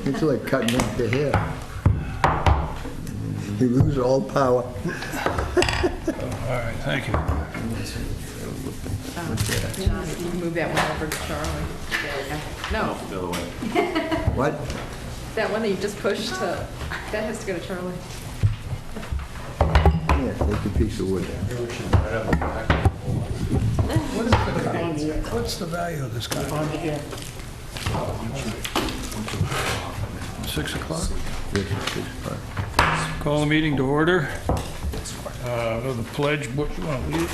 It's like cutting off the hair. You lose all power. All right, thank you. Move that one over to Charlie. No, The other way. What? that one that you just pushed to, that has to go to Charlie. Yeah, take a piece of wood. What is the value? What's the value of this guy? 6 o'clock? Call the meeting to order. The pledge, what you want to lead?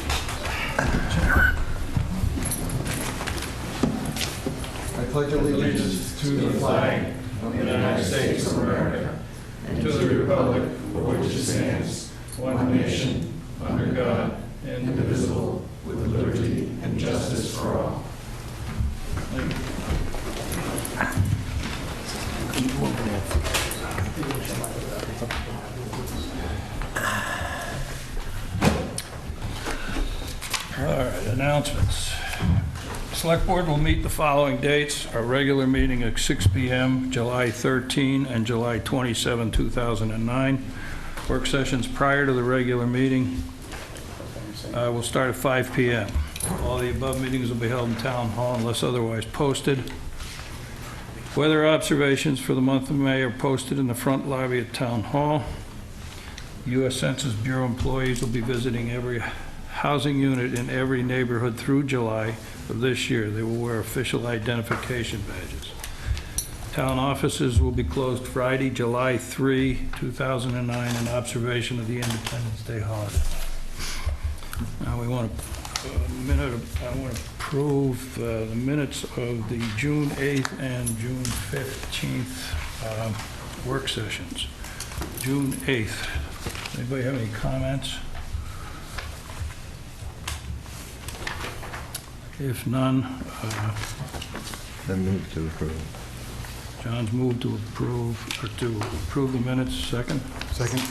I pledge allegiance To the flag of the United States of America and to the republic for which it stands, one nation, under God, indivisible, with liberty and justice for all. All right, announcements. Select Board will meet the following dates. Our regular meeting at 6 p.m., July 13 and July 27, 2009. Work sessions prior to the regular meeting will start at 5 p.m. All the above meetings will be held in Town Hall unless otherwise posted. Weather observations for the month of May are posted in the front lobby at Town Hall. U.S. Census Bureau employees will be visiting every housing unit in every neighborhood through July of this year. They will wear official identification badges. Town offices will be closed Friday, July 3, 2009, in observation of the Independence Day holiday. Now I want to approve the minutes of the June 8th and June 15th work sessions. June 8th. Anybody have any comments? If none, I move to approve. John's moved to approve the minutes. Second? Second.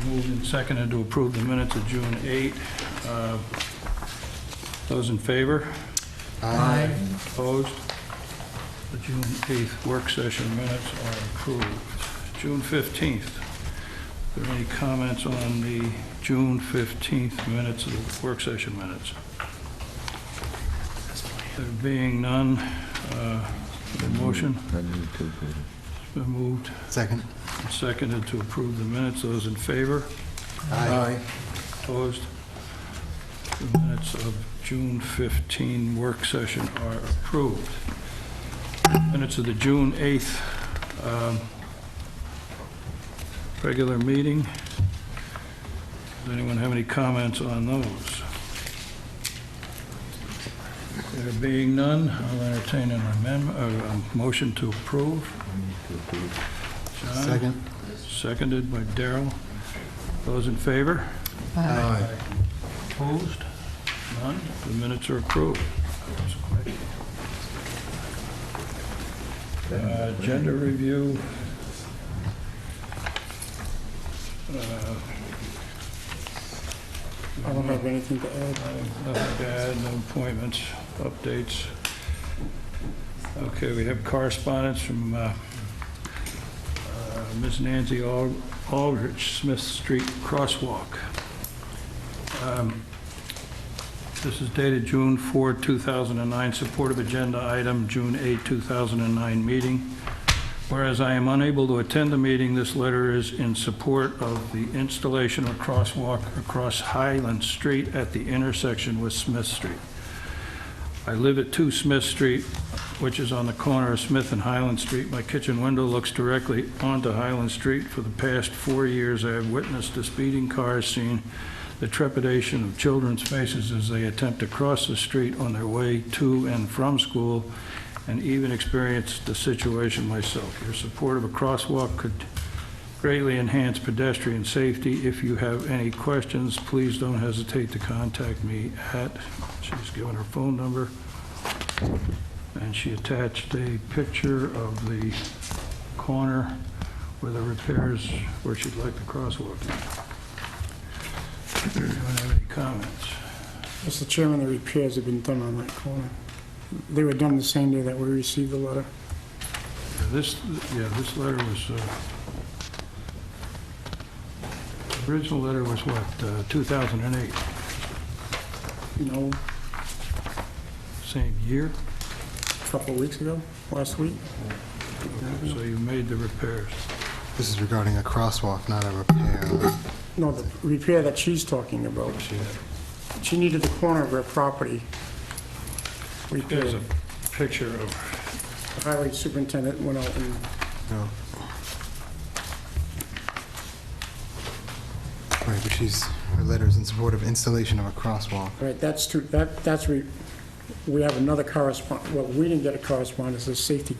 Moved and seconded to approve the minutes of June 8. Those in favor? Aye. Opposed? The June 8th work session minutes are approved. June 15th. Are there any comments on the June 15th minutes of the work session minutes? There being none, the motion I move to approve. has been moved Second. and seconded to approve the minutes. Those in favor? Aye. Opposed? The minutes of June 15 work session are approved. Minutes of the June 8th regular meeting. Does anyone have any comments on those? There being none, I'll entertain an amendment, a motion to approve. John? Second. Seconded by Darrell. Those in favor? Aye. Opposed? None? The minutes are approved. Agenda review. I don't have anything to add. Nothing to add, no appointments, updates. Okay, we have correspondence from Ms. Nancy Aldrich, Smith Street Crosswalk. This is dated June 4, 2009, supportive agenda item, June 8, 2009 meeting. Whereas I am unable to attend the meeting, this letter is in support of the installation of a crosswalk across Highland Street at the intersection with Smith Street. I live at 2 Smith Street, which is on the corner of Smith and Highland Street. My kitchen window looks directly onto Highland Street. For the past 4 years, I have witnessed the speeding cars, seen the trepidation of children's faces as they attempt to cross the street on their way to and from school, and even experienced the situation myself. Your support of a crosswalk could greatly enhance pedestrian safety. If you have any questions, please don't hesitate to contact me at, she's given her phone number, and she attached a picture of the corner where the repairs, where she'd like the crosswalk. Anyone have any comments? Mr. Chairman, the repairs have been done on that corner. They were done the same day that we received the letter. This letter was, the original letter was what, 2008, No, same year? a couple of weeks ago, last week. So you made the repairs. This is regarding a crosswalk, not a repair. No, the repair that she's talking about. She needed the corner of her property There's repaired. a picture of, The highway superintendent went out and, No. Right, but her letter is in support of installation of a crosswalk. right, we have another correspondence, well, we didn't get a correspondence, the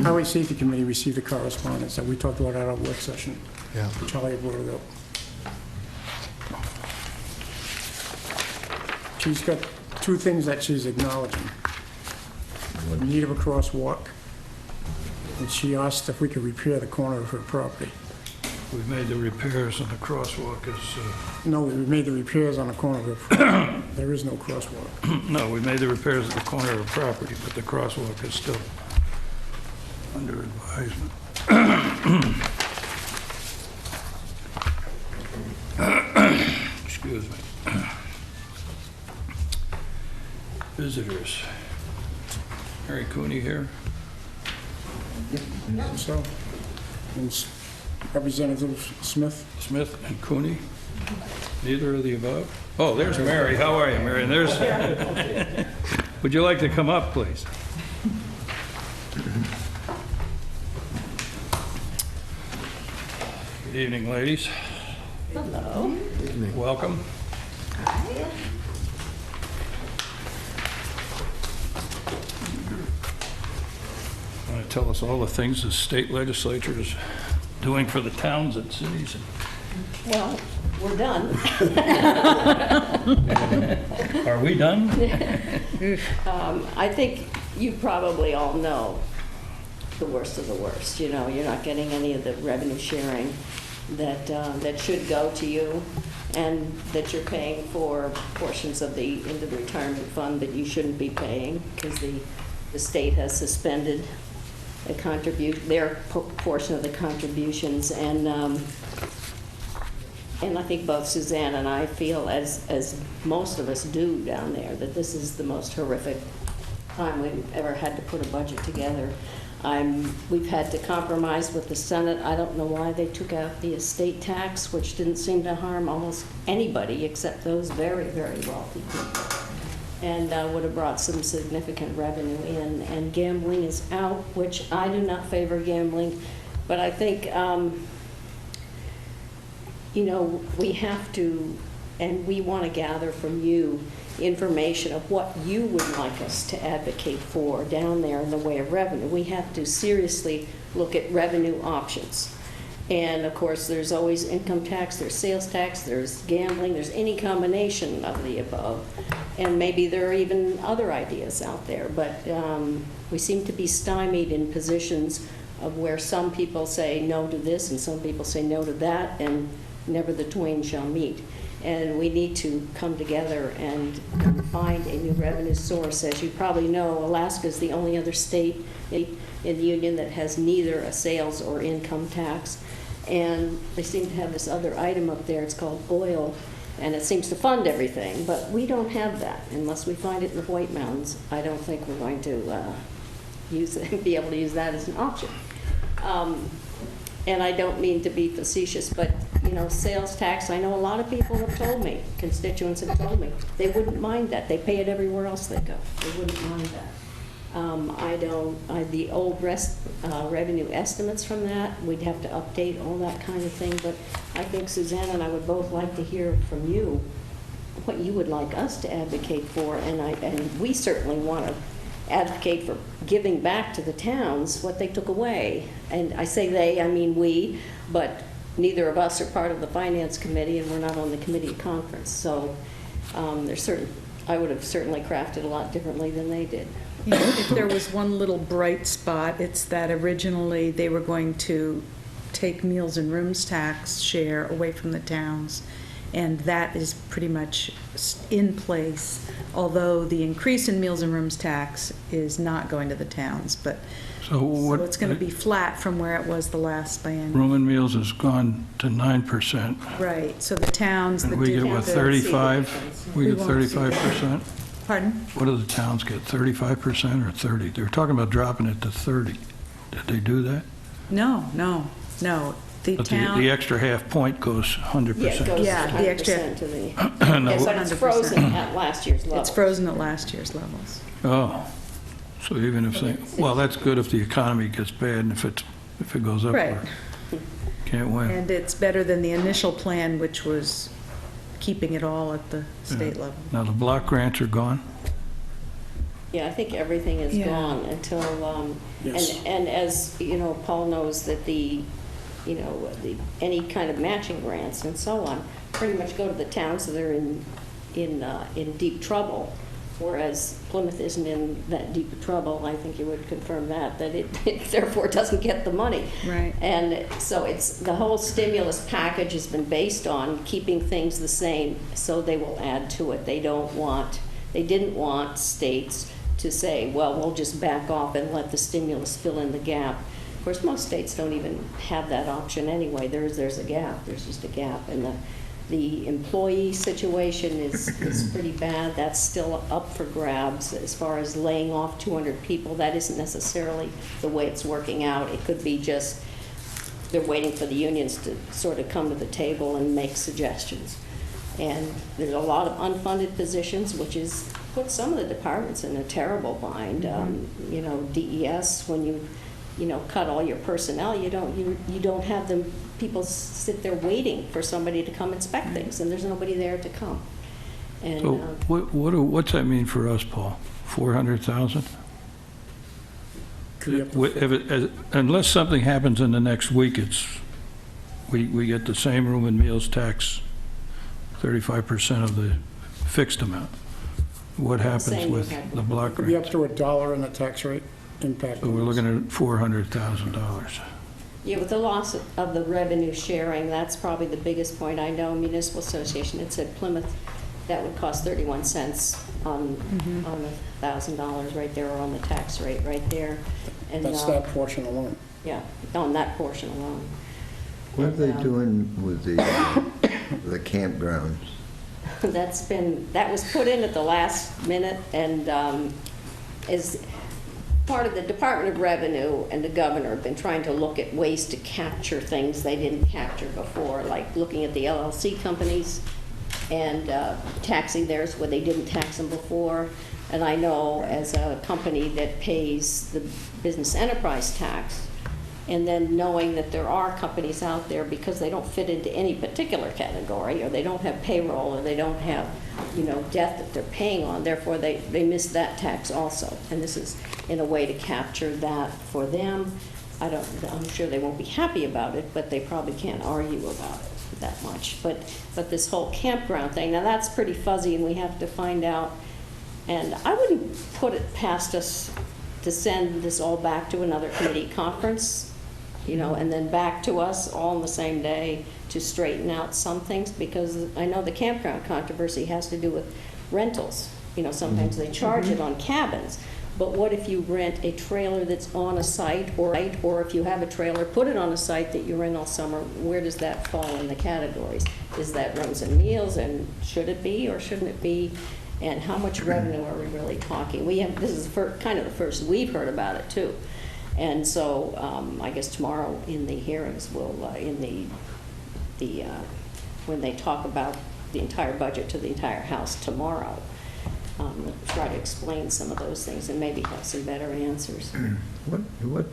Highway Safety Committee received a correspondence that we talked about at our work session. Yeah. Charlie had brought it up. She's got two things that she's acknowledging. The need of a crosswalk, and she asked if we could repair the corner of her property. we made the repairs and the crosswalk is, No, we made the repairs on the corner of her property. There is no crosswalk. no, we made the repairs at the corner of the property, but the crosswalk is still under advisement. Excuse me. Visitors. Mary Cooney here. So, and Representative Smith? Smith and Cooney. Neither of the above? Oh, there's Mary. How are you, Mary? And there's... Would you like to come up, please? Good evening, ladies. Hello. Welcome. Want to tell us all the things the state legislature is doing for the towns and cities? Well, we're done. Are we done? I think you probably all know the worst of the worst. You know, you're not getting any of the revenue sharing that should go to you, and that you're paying for portions of the retirement fund that you shouldn't be paying because the state has suspended their portion of the contributions, and I think both Suzanne and I feel, as most of us do down there, that this is the most horrific time we've ever had to put a budget together. We've had to compromise with the Senate. I don't know why they took out the estate tax, which didn't seem to harm almost anybody except those very, very wealthy people, and would have brought some significant revenue in. And gambling is out, which I do not favor gambling, but I think, you know, we have to, and we want to gather from you information of what you would like us to advocate for down there in the way of revenue. We have to seriously look at revenue options. And of course, there's always income tax, there's sales tax, there's gambling, there's any combination of the above. And maybe there are even other ideas out there, but we seem to be stymied in positions of where some people say no to this and some people say no to that, and never the twain shall meet. And we need to come together and find a new revenue source. As you probably know, Alaska is the only other state in the union that has neither a sales or income tax. And they seem to have this other item up there, it's called oil, and it seems to fund everything. But we don't have that. Unless we find it in the White Mountains, I don't think we're going to be able to use that as an option. And I don't mean to be facetious, but, you know, sales tax, I know a lot of people have told me, constituents have told me, they wouldn't mind that. They pay it everywhere else they go. They wouldn't mind that. The old revenue estimates from that, we'd have to update, all that kind of thing. But I think Suzanne and I would both like to hear from you what you would like us to advocate for, and we certainly want to advocate for giving back to the towns what they took away. And I say they, I mean we, but neither of us are part of the finance committee, and we're not on the committee of conference. So I would have certainly crafted a lot differently than they did. You know, if there was one little bright spot, it's that originally they were going to take meals and rooms tax share away from the towns, and that is pretty much in place, although the increase in meals and rooms tax is not going to the towns, but so it's going to be flat from where it was the last biennium. Room and meals has gone to 9%. Right, so the towns that And we did get, what, have the... 35? We We get won't see 35%? Pardon? What do the towns get, 35% or 30? They were talking about dropping it to 30. Did they do that? No. The But town... the extra half point goes 100%. Yeah, it goes Yeah, the extra- 100% to the, No, yes, but it's 100%. frozen at last year's level. It's frozen at last year's levels. Oh, so even if they, well, that's good if the economy gets bad and if it goes up. Right. Can't win. And it's better than the initial plan, which was keeping it all at the state level. Now, the block grants are gone? Yeah, I think everything is Yeah. gone until, Yes. and as, you know, Paul knows that any kind of matching grants and so on pretty much go to the towns that are in deep trouble, whereas Plymouth isn't in that deep trouble. I think you would confirm that it therefore doesn't get the money. Right. And so the whole stimulus package has been based on keeping things the same, so they will add to it. They didn't want states to say, well, we'll just back off and let the stimulus fill in the gap. Of course, most states don't even have that option anyway. There's a gap. There's just a gap. And the employee situation is pretty bad. That's still up for grabs as far as laying off 200 people. That isn't necessarily the way it's working out. It could be just they're waiting for the unions to sort of come to the table and make suggestions. And there's a lot of unfunded positions, which is put some of the departments in a terrible bind. DES, when you cut all your personnel, you don't have people sit there waiting for somebody to come inspect things, and there's nobody there to come. And So what's that mean for us, Paul? 400,000? Could be up to Unless something happens in the next week, we get the same room and meals tax, 35% of the fixed amount. What happens Same with impact. the block Could be up grants? to $1 in the tax rate impact. So we're looking at $400,000. Yeah, with the loss of the revenue sharing, that's probably the biggest point. I know Municipal Association, it said Plymouth, that would cost 31 cents on $1,000 right there, or on the tax rate right there. And That's that portion alone. yeah, on that portion alone. What are they And, doing with the campgrounds? that was put in at the last minute, and is part of the Department of Revenue and the governor have been trying to look at ways to capture things they didn't capture before, like looking at the LLC companies and taxing theirs where they didn't tax them before. And I know as a company that pays the business enterprise tax, and then knowing that there are companies out there, because they don't fit into any particular category, or they don't have payroll, or they don't have, debt that they're paying on, therefore they miss that tax also. And this is in a way to capture that for them. I'm sure they won't be happy about it, but they probably can't argue about it that much. But this whole campground thing, now that's pretty fuzzy, and we have to find out. And I wouldn't put it past us to send this all back to another committee conference, and then back to us all on the same day to straighten out some things, because I know the campground controversy has to do with rentals. Sometimes they charge it on cabins, but what if you rent a trailer that's on a site, or if you have a trailer, put it on a site that you rent all summer, where does that fall in the categories? Is that rooms and meals, and should it be or shouldn't it be? And how much revenue are we really talking? This is kind of the first we've heard about it too. And so I guess tomorrow in the hearings, when they talk about the entire budget to the entire House tomorrow, we'll try to explain some of those things and maybe have some better answers. What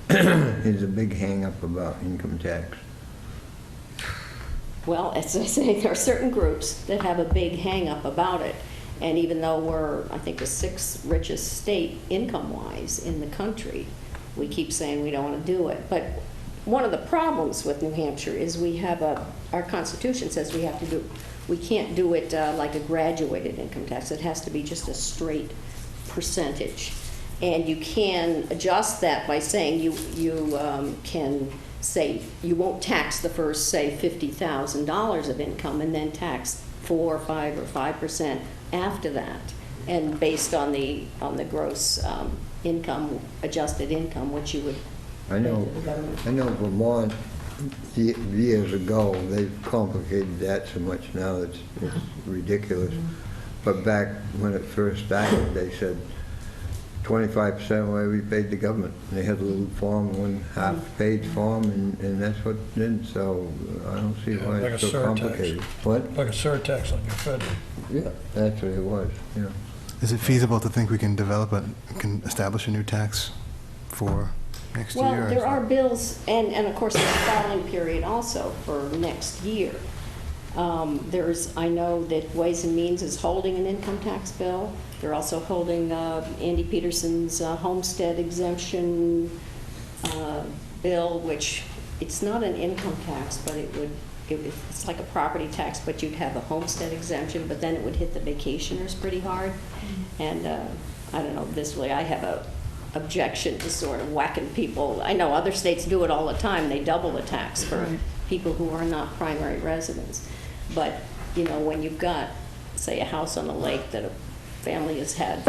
is a big hang-up about income tax? Well, as I say, there are certain groups that have a big hang-up about it. And even though we're, I think, the 6th richest state income-wise in the country, we keep saying we don't want to do it. But one of the problems with New Hampshire is we have our Constitution says we have to do, we can't do it like a graduated income tax. It has to be just a straight percentage. And you can adjust that by saying you can say you won't tax the first, say, $50,000 of income and then tax 4 or 5 or 5% after that, and based on the gross income, adjusted income, which you would I know Vermont, years ago, they've complicated that so much now that it's ridiculous. But back when it first started, they said 25% way we paid the government. They had a little form, 1/2-page form, and that's what it did. So I don't see why like it's a so surtax. complicated. What? Like a surtax on your federal. Yeah, that's what it was, yeah. Is it feasible to think we can establish a new tax for next year? Well, or is there are that- bills, and of course, there's a following period also for next year. I know that Ways and Means is holding an income tax bill. They're also holding Andy Peterson's homestead exemption bill, which it's not an income tax, but it's like a property tax, but you'd have a homestead exemption, but then it would hit the vacationers pretty hard. And I don't know, visibly, I have a objection to sort of whacking people. I know other states do it all the time. They double the tax for people who are not primary residents. But, you know, when you've got, say, a house on the lake that a family has had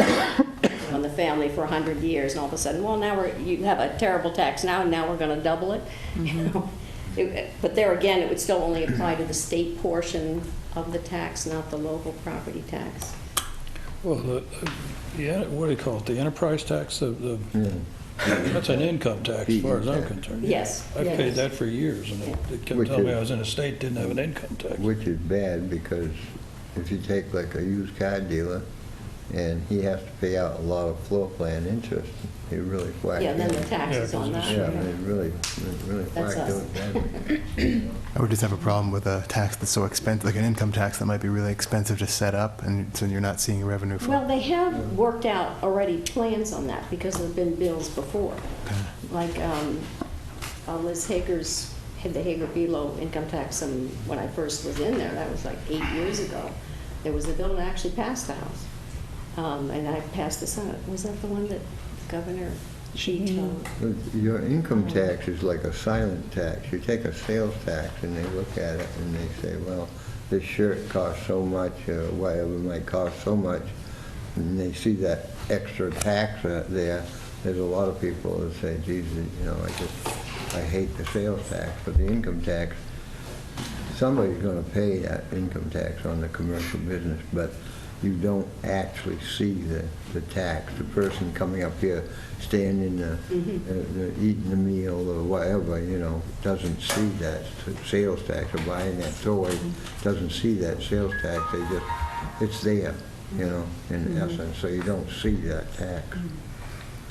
on the family for 100 years, and all of a sudden, well, now you have a terrible tax now, and now we're going to double it. You know? But there again, it would still only apply to the state portion of the tax, not the local property tax. Well, what do you call it, the enterprise tax? That's an income tax, as far as I'm concerned. Yes. I've yes. paid that for years, and they kept Which telling me is- I was in a state that didn't have an income tax. Which is bad, because if you take like a used car dealer, and he has to pay out a lot of floor plan interest, he really whacked Yeah, it. then the taxes on that. Yeah, it really That's whacked us. it badly. I would just have a problem with a tax that's so expensive, like an income tax that might be really expensive to set up, and so you're not seeing revenue from. Well, they have worked out already plans on that because there have been bills before. Like Liz Hager's, had the Hager-Belo income tax, and when I first was in there, that was like 8 years ago, there was a bill that actually passed the House. And I passed the Senate. Was that the one that the governor vetoed? Your income tax is like a silent tax. You take a sales tax and they look at it and they say, well, this shirt costs so much, or whatever might cost so much, and they see that extra tax there. There's a lot of people that say, geez, you know, I hate the sales tax, but the income tax, somebody's going to pay that income tax on the commercial business, but you don't actually see the tax. The person coming up here, staying in eating the meal or whatever, you know, doesn't see that sales tax, or buying that toy, doesn't see that sales tax. They just, it's there, you know, in essence, so you don't see that tax.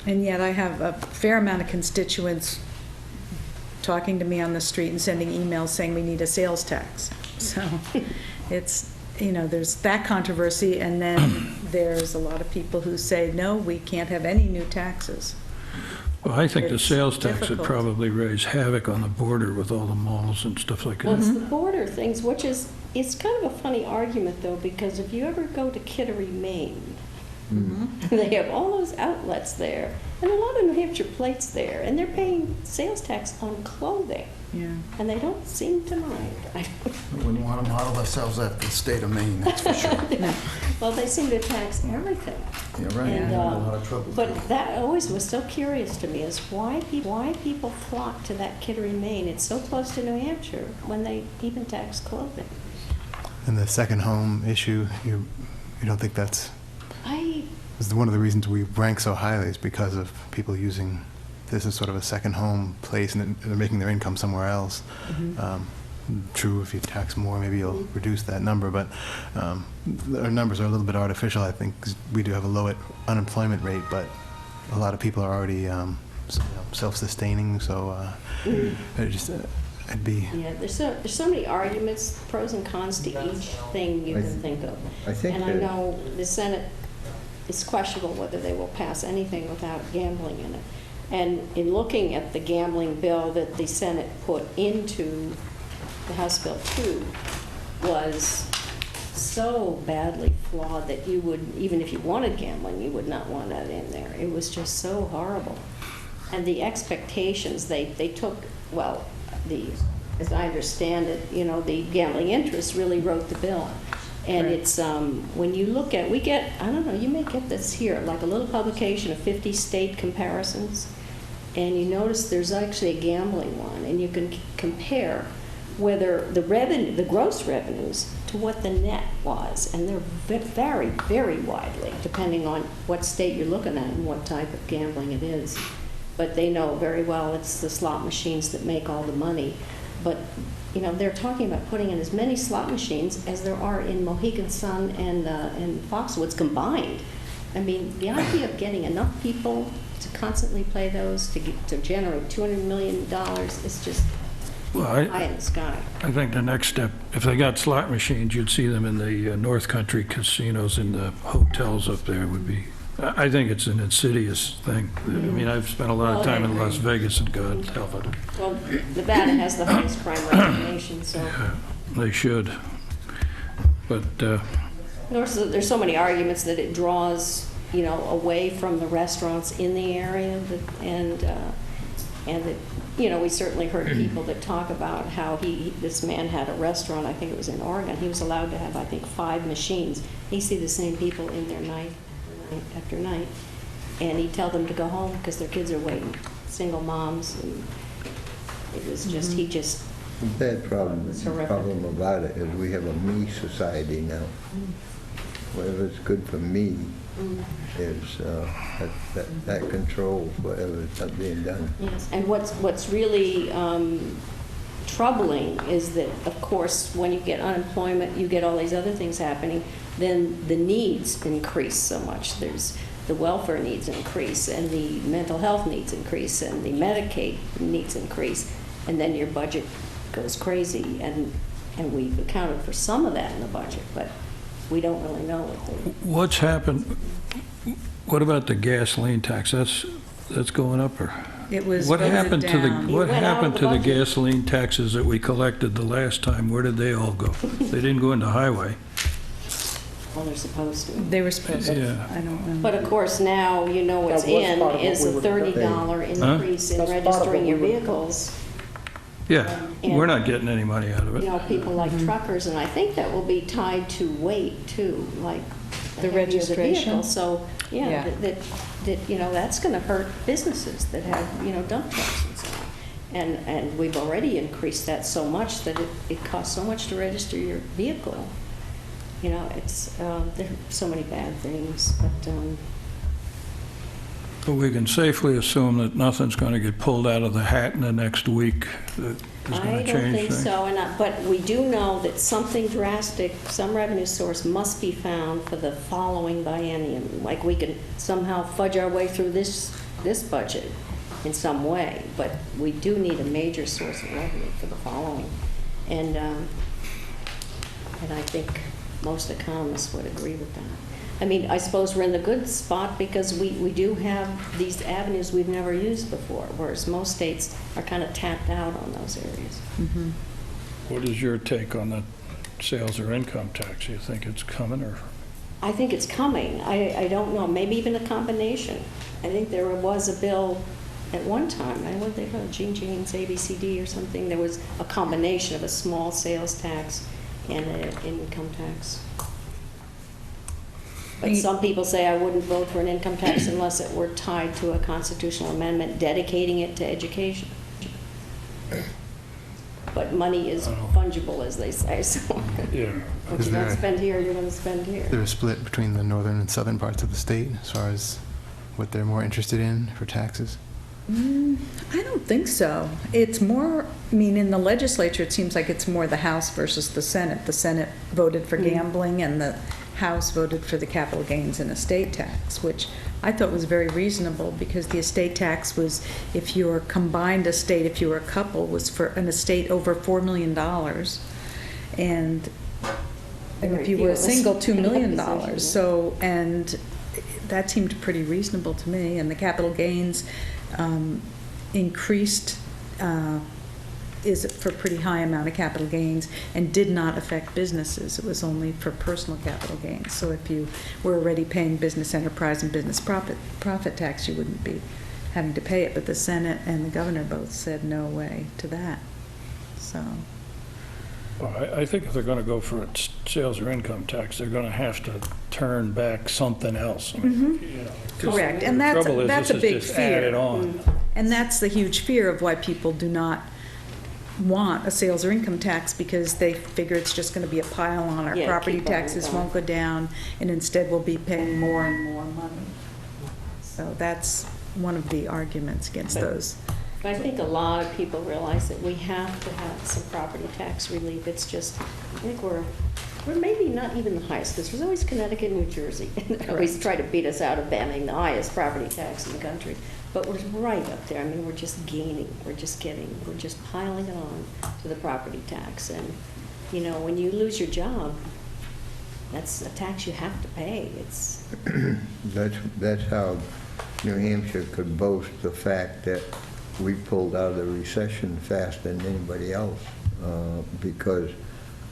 And yet I have a fair amount of constituents talking to me on the street and sending emails saying we need a sales tax. So it's, you know, there's that controversy, and then there's a lot of people who say, no, we can't have any new taxes. Well, I think the It's sales tax would difficult. probably raise havoc on the border with all the malls and stuff like Well, that. it's the border things, which is, it's kind of a funny argument, though, because if you ever go to Kittery, Maine, they have all those outlets there, and a lot of New Hampshire plates there, and they're paying sales tax on clothing, Yeah. and they don't seem to mind. We wouldn't want to model ourselves after the state of Maine, that's for sure. Well, they seem to tax everything. Yeah, right. And, We have a lot of trouble. But that always was so curious to me, is why people flock to that Kittery, Maine. It's so close to New Hampshire, when they even tax clothing. And the second home issue, you don't think that's I is one of the reasons we rank so highly is because of people using this as sort of a second home place, and they're making their income somewhere else. True, if you tax more, maybe you'll reduce that number, but our numbers are a little bit artificial, I think, 'cause we do have a low unemployment rate, but a lot of people are already self-sustaining, so I'd be, Yeah, there's so many arguments, pros and cons to each thing you can think of. I think And I that- know the Senate, it's questionable whether they will pass anything without gambling in it. And in looking at the gambling bill that the Senate put into the House Bill 2 was so badly flawed that you would, even if you wanted gambling, you would not want that in there. It was just so horrible. And the expectations, they took, well, as I understand it, the gambling interests really wrote the bill. And Right. it's, when you look at, we get, I don't know, you may get this here, like a little publication of 50 state comparisons. And you notice there's actually a gambling one, and you can compare whether the revenue, the gross revenues, to what the net was. And they're vary very widely, depending on what state you're looking at and what type of gambling it is. But they know very well it's the slot machines that make all the money. But, they're talking about putting in as many slot machines as there are in Mohegan Sun and Foxwoods combined. I mean, the idea of getting enough people to constantly play those, to generate $200 million is just Well, high in the sky. I think the next step, if they got slot machines, you'd see them in the North Country casinos in the hotels up there would be, I think it's an insidious thing. I mean, I've spent a lot of time in Las Vegas, and God help it. Well, Nevada has the highest crime rate in the nation, so. They should. But, There's so many arguments that it draws, away from the restaurants in the area, and that, we certainly heard people that talk about how this man had a restaurant, I think it was in Oregon. He was allowed to have, I think, 5 machines. He'd see the same people in there night after night, and he'd tell them to go home because their kids are waiting, single moms, and it was just, he just, The bad problem, It's the horrific. problem about it is we have a me society now. Whatever's good for me is, that controls whatever's being done. yes. And what's really troubling is that, of course, when you get unemployment, you get all these other things happening, then the needs increase so much. There's the welfare needs increase, and the mental health needs increase, and the Medicaid needs increase, and then your budget goes crazy. And we've accounted for some of that in the budget, but we don't really know what's happened, what about the gasoline tax? That's going up, or? It was What voted happened to down. It what went out happened of to the the budget. gasoline taxes that we collected the last time? Where did they all go? They didn't go into highway. Well, they're supposed to. They were supposed to. Yeah. I don't know. But of course, now what's That was in part of what is we a would've done. $30 Huh? increase in That's part of registering what your we would've done. vehicles. Yeah, And- we're not getting any money out of it. People like truckers, and I think that will be tied to weight too, like The heavier registration? vehicle. So, Yeah. that's going to hurt businesses that have, dump trucks and so on. And we've already increased that so much that it costs so much to register your vehicle. It's, there are so many bad things, But we can safely assume that nothing's going to get pulled out of the hat in the next week that is I going to don't change think things. so, but we do know that something drastic, some revenue source must be found for the following biennium. Like we can somehow fudge our way through this budget in some way, but we do need a major source of revenue for the following. And I think most economists would agree with that. I mean, I suppose we're in the good spot because we do have these avenues we've never used before, whereas most states are kind of tapped out on those areas. Mm-hmm. What is your take on the sales or income tax? You think it's coming, or? I think it's coming. I don't know, maybe even a combination. I think there was a bill at one time, what they call it, Gene Jane's ABCD or something. There was a combination of a small sales tax and an income tax. But some people say I wouldn't vote for an income tax unless it were tied to a constitutional amendment dedicating it to education. But money is fungible, as they say, so Yeah. what Is you don't there- spend here, you're going to spend here. is there a split between the northern and southern parts of the state as far as what they're more interested in for taxes? I don't think so. It's more, in the legislature, it seems like it's more the House versus the Senate. The Senate voted for gambling, and the House voted for the capital gains and estate tax, which I thought was very reasonable, because the estate tax was, if your combined estate, if you were a couple, was for an estate over $4 million. And if you were a single, $2 million. So, and that seemed pretty reasonable to me. And the capital gains increased, is for a pretty high amount of capital gains, and did not affect businesses. It was only for personal capital gains. So if you were already paying business enterprise and business profit tax, you wouldn't be having to pay it. But the Senate and the governor both said no way to that. So. Well, I think if they're going to go for a sales or income tax, they're going to have to turn back something else. I mean, you know, 'cause Correct, and the that's trouble is, a this is big just added fear. on. And that's the huge fear of why people do not want a sales or income tax, because they figure it's just going to be a pile on. Our Yeah, property keep on taxes going. won't go down, and instead we'll be paying more and more money. So that's one of the arguments against those. But I think a lot of people realize that we have to have some property tax relief. It's just, I think we're maybe not even the highest, because there's always Connecticut and New Jersey. They always try to beat us out of having the highest property tax in the country. But we're right up there. I mean, we're just gaining, we're just piling it on to the property tax. And, you know, when you lose your job, that's a tax you have to pay. It's That's how New Hampshire could boast the fact that we pulled out of the recession faster than anybody else, because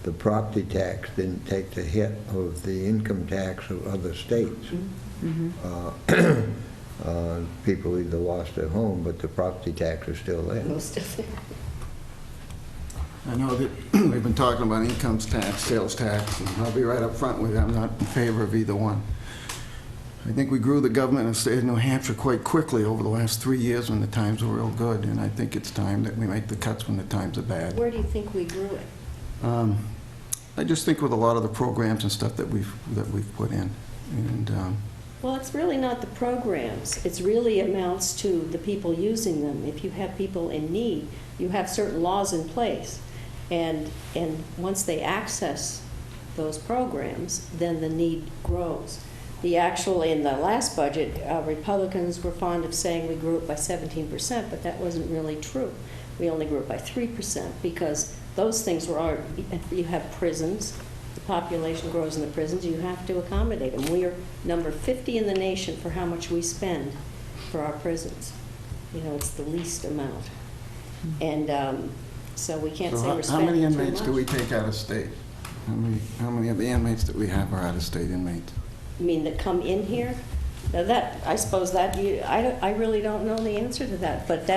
the property tax didn't take the hit of the income tax of other states. People either lost their home, but the property tax is still there. most of it. I know that we've been talking about income tax, sales tax, and I'll be right up front with you, I'm not in favor of either one. I think we grew the government in the state of New Hampshire quite quickly over the last 3 years when the times were real good, and I think it's time that we make the cuts when the times are bad. Where do you think we grew it? I just think with a lot of the programs and stuff that we've put in, and Well, it's really not the programs. It's really amounts to the people using them. If you have people in need, you have certain laws in place. And once they access those programs, then the need grows. In the last budget, Republicans were fond of saying we grew it by 17%, but that wasn't really true. We only grew it by 3%, because those things were already, you have prisons, the population grows in the prisons, you have to accommodate them. We are number 50 in the nation for how much we spend for our prisons. You know, it's the least amount. And so we can't say we're how spending many too inmates much. do we take out of state? How many of the inmates that we have are out-of-state inmates? You mean that come in here? Now that, I suppose that, I really don't know the answer to that, but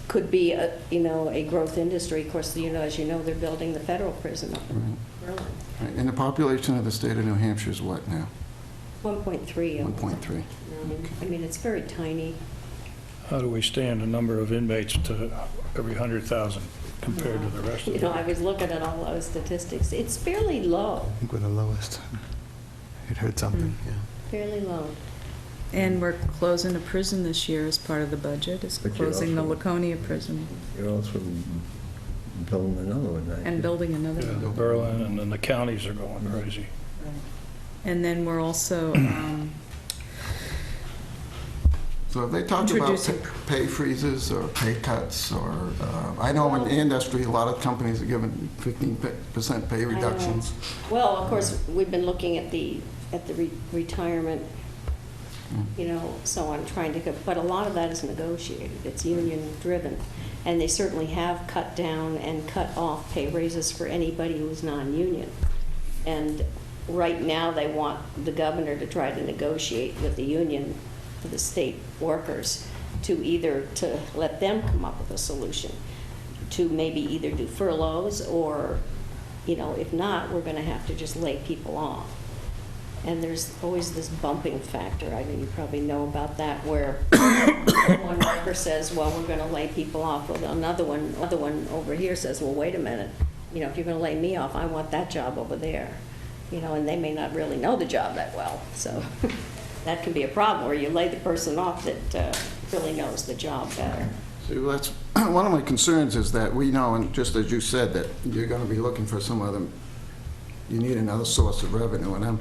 could be a growth industry. Of course, as you know, they're building the federal prison up in Berlin. Right. And the population of the state of New Hampshire is what now? 1.3. 1.3. I mean, it's very tiny. How do we stand the number of inmates to every 100,000 compared to the rest of You the know, I was looking at all those statistics. It's fairly low, I think we're the lowest. It heard something, yeah. fairly low. And we're closing a prison this year as part of the budget. It's But you're closing the also- Laconia prison You're also building another one, aren't you? and building another Yeah, one. Berlin, and then the counties are going crazy. And then we're also So have they talked about Introducing- pay freezes or pay cuts, or, I know in the industry, a lot of companies are giving 15% pay reductions. Well, of course, we've been looking at the retirement, so I'm trying to, but a lot of that is negotiated. It's union-driven. And they certainly have cut down and cut off pay raises for anybody who's non-union. And right now, they want the governor to try to negotiate with the union for the state workers to let them come up with a solution, to maybe either do furloughs or, if not, we're going to have to just lay people off. And there's always this bumping factor. I mean, you probably know about that, where one worker says, well, we're going to lay people off. Well, another one over here says, well, wait a minute. If you're going to lay me off, I want that job over there. And they may not really know the job that well. So that can be a problem, where you lay the person off that really knows the job better. See, well, that's, one of my concerns is that we know, and just as you said, that you're going to be looking for you need another source of revenue. And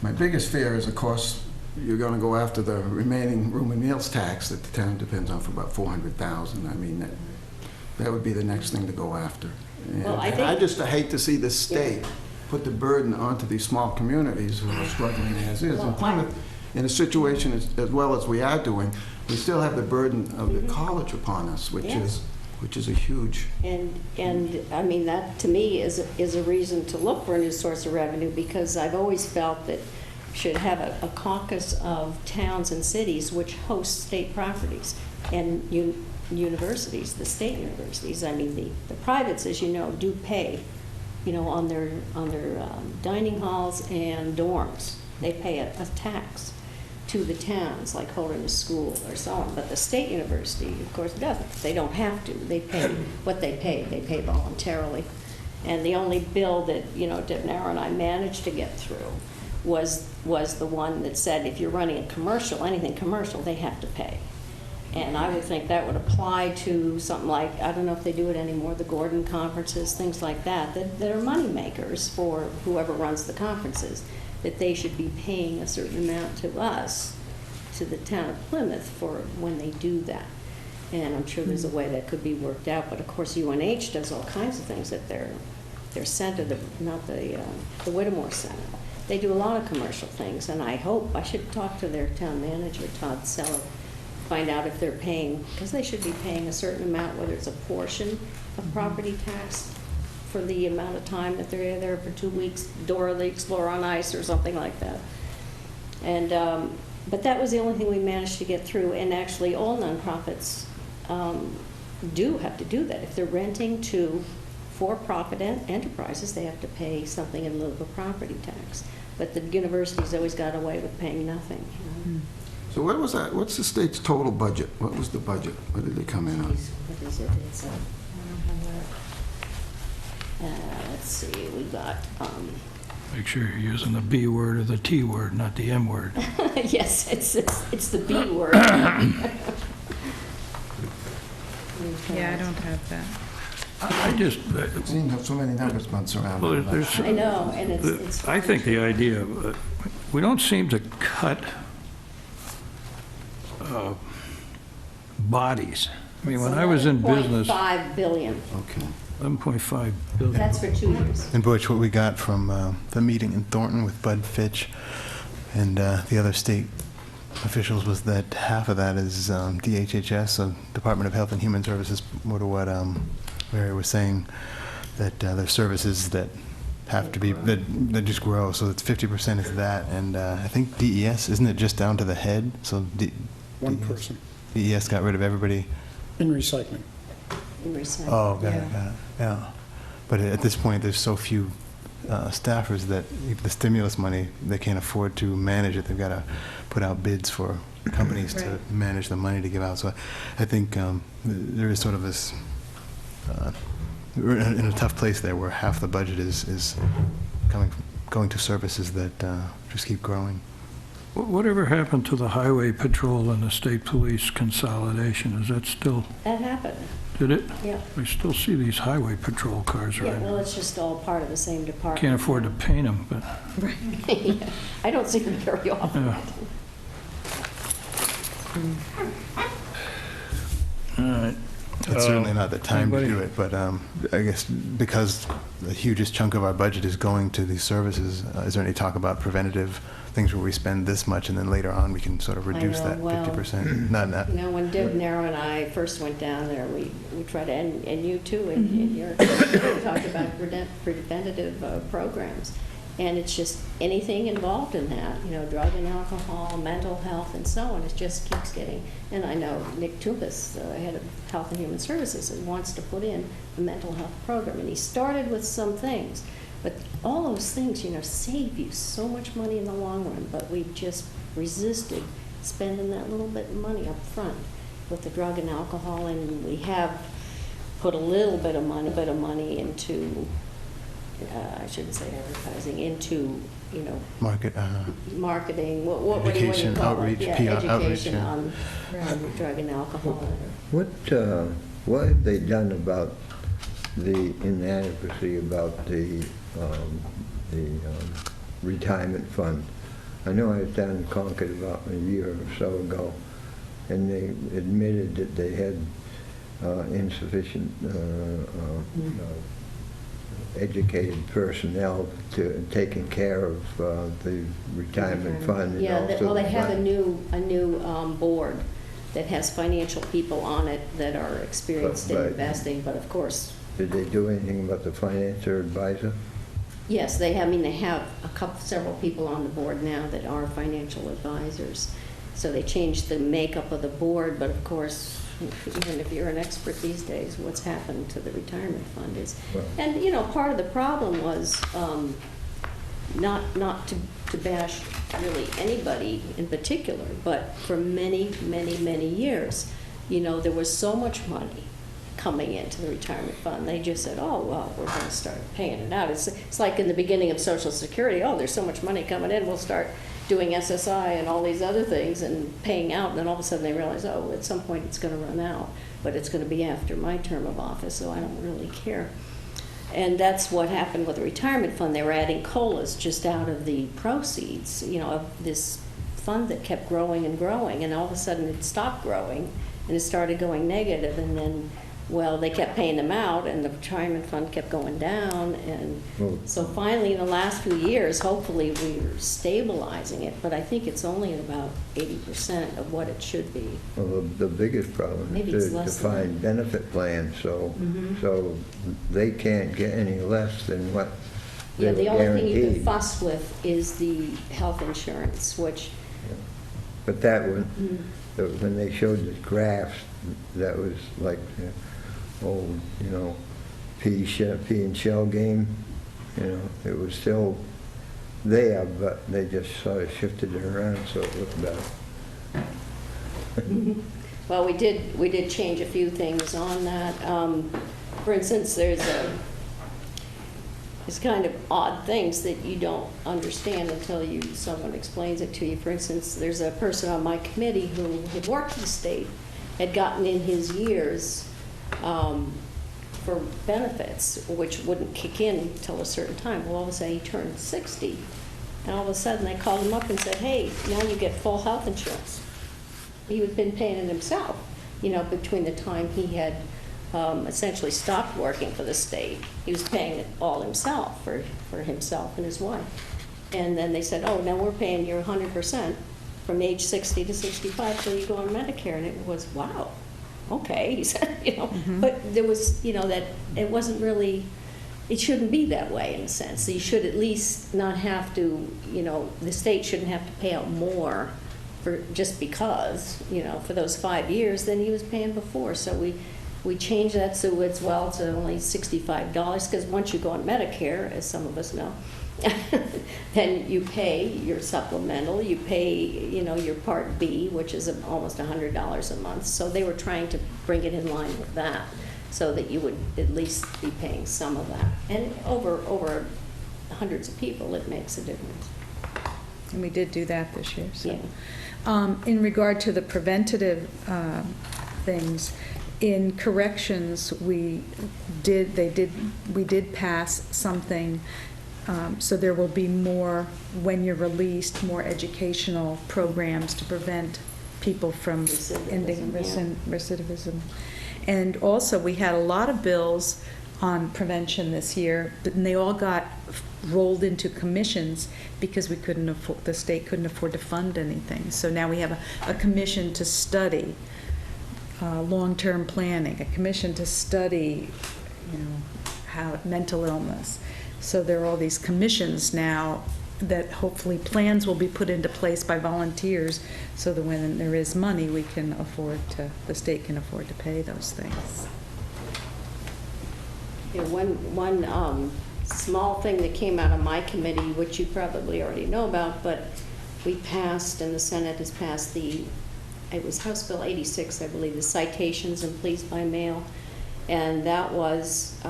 My biggest fear is, of course, you're going to go after the remaining room and meals tax that the town depends on for about $400,000. I mean, that would be the next thing to go after. And Well, I I think- just hate to see the state put the burden onto these small communities who are struggling as is. Well, In Plymouth, in a situation as well as we are doing, we still have the burden of the college upon us, which Yes. is a huge. And I mean, that to me is a reason to look for a new source of revenue, because I've always felt that should have a caucus of towns and cities which host state properties and universities, the state universities. I mean, the privates, as you know, do pay, on their dining halls and dorms. They pay a tax to the towns, like holding a school or so on. But the state university, of course, doesn't. They don't have to. They pay what they pay voluntarily. And the only bill that, Deb Narrow and I managed to get through was the one that said if you're running a commercial, anything commercial, they have to pay. And I would think that would apply to something like, I don't know if they do it anymore, the Gordon conferences, things like that are money makers for whoever runs the conferences, that they should be paying a certain amount to us, to the town of Plymouth, for when they do that. And I'm sure there's a way that could be worked out, but of course UNH does all kinds of things at their center, the Whittemore Center. They do a lot of commercial things, and I should talk to their town manager, Todd Seller, find out if they're paying, because they should be paying a certain amount, whether it's a portion of property tax for the amount of time that they're there for 2 weeks, Dora the Explorer on ice or something like that. And but that was the only thing we managed to get through, and actually all nonprofits do have to do that. If they're renting to for-profit enterprises, they have to pay something in lieu of a property tax. But the university's always got away with paying nothing. So what was that? What's the state's total budget? What was the budget? What did they come in on? What is it? It's let's see, we got, Make sure you're using the B word or the T word, not the M word. yes, it's the B word. Yeah, I don't have that. I just, I've seen so many numbers bounce around. well, there's, I know, and it's. I think the idea, we don't seem to cut bodies. I mean, when I was in business, 11.5 billion. Okay. 11.5 billion. That's for 2 years. And Butch, what we got from the meeting in Thornton with Bud Fitch and the other state officials was that half of that is DHHS, so Department of Health and Human Services, more to what Larry was saying, that there's services that have to be, that just grow, so it's 50% is that, and I think DES, isn't it just down to the head? So One person DES got rid of everybody. in recycling. In recycling. Oh, got Yeah. it, yeah. But at this point, there's so few staffers that if the stimulus money, they can't afford to manage it. They've got to put out bids for companies to Right. manage the money to give out. So I think there is sort of this, we're in a tough place there where half the budget is going to services that just keep growing. Whatever happened to the highway patrol and the state police consolidation? Is that still, That happened, did it? yeah. I still see these highway patrol cars Yeah, well, around. it's just all part of the same department. Can't afford to paint them, but, Yeah, I don't see them very often. yeah. All right. It's certainly not the time to anybody? do it, but I guess because the hugest chunk of our budget is going to these services, is there any talk about preventative things where we spend this much and then later on we can sort of reduce know, that well, 50%? Not. When Deb Narrow and I first went down there, we tried to, and you too, in your, we talked about preventative programs. And it's just anything involved in that, drug and alcohol, mental health, and so on. It just keeps getting, and I know Nick Tumpus, head of Health and Human Services, wants to put in a mental health program. And he started with some things, but all those things, save you so much money in the long run, but we've just resisted spending that little bit of money up front with the drug and alcohol, and we have put a little bit of money into, I shouldn't say advertising, into, marketing, what do you Education, call it? outreach, Yeah, PR outreach, education yeah. on drug and alcohol. What have they done about the inadequacy about the retirement fund? I know I was down in Concord about a year or so ago, and they admitted that they had insufficient educated personnel to taking care of the retirement fund. And Yeah, also well, they the have a fund. new board that has financial people on it that are experienced in But- investing, but of course, Did they do anything about the financial advisor? yes, they have, I mean, they have several people on the board now that are financial advisors. So they changed the makeup of the board, but of course, even if you're an expert these days, what's happened to the retirement fund is, Well- and, you know, part of the problem was, not to bash really anybody in particular, but for many, many, many years, you know, there was so much money coming into the retirement fund. They just said, oh, well, we're going to start paying it out. It's like in the beginning of Social Security, oh, there's so much money coming in, we'll start doing SSI and all these other things and paying out. And then all of a sudden they realize, oh, at some point it's going to run out, but it's going to be after my term of office, so I don't really care. And that's what happened with the retirement fund. They were adding COLAs just out of the proceeds, you know, of this fund that kept growing and growing, and all of a sudden it stopped growing and it started going negative, and then, well, they kept paying them out and the retirement fund kept going down, and Well- so finally in the last few years, hopefully we're stabilizing it, but I think it's only at about 80% of what it should be. Well, the biggest problem Maybe is it's to less than find benefit plans, so, Mhm. so they can't get any less than what Yeah, they're the only thing you can guaranteed. fuss with is the health insurance, which, But that one, mm, when they showed the graphs, that was like the old, you know, pea and shell game. You know, it was still there, but they just sort of shifted it around so it looked better. well, we did change a few things on that. For instance, there's kind of odd things that you don't understand until someone explains it to you. For instance, there's a person on my committee who had worked in the state, had gotten in his years for benefits, which wouldn't kick in until a certain time. Well, all of a sudden he turned 60, and all of a sudden they called him up and said, hey, now you get full health insurance. He had been paying it himself, you know, between the time he had essentially stopped working for the state. He was paying it all himself, for himself and his wife. And then they said, oh, now we're paying you 100% from age 60 to 65 till you go on Medicare. And it was, wow, okay, he said, you know. But there was, you know, that it wasn't really, it shouldn't be that way in a sense. So you should at least not have to, you know, the state shouldn't have to pay out more for just because, you know, for those 5 years than he was paying before. So we changed that so it's, well, it's only $65, because once you go on Medicare, as some of us know, then you pay your supplemental, you pay, you know, your Part B, which is almost $100 a month. So they were trying to bring it in line with that, so that you would at least be paying some of that. And over hundreds of people, it makes a difference. And we did do that this year, so. Yeah. In regard to the preventative things, in corrections, we did pass something, so there will be more, when you're released, more educational programs to prevent people from ending recidivism. And also, we had a lot of bills on prevention this year, and they all got rolled into commissions because we couldn't afford, the state couldn't afford to fund anything. So now we have a commission to study long-term planning, a commission to study, you know, how mental illness. So there are all these commissions now that hopefully plans will be put into place by volunteers, so that when there is money, we can afford to, the state can afford to pay those things. Yeah, one small thing that came out of my committee, which you probably already know about, but we passed, and the Senate has passed it was House Bill 86, I believe, the citations and pleas by mail. And that was,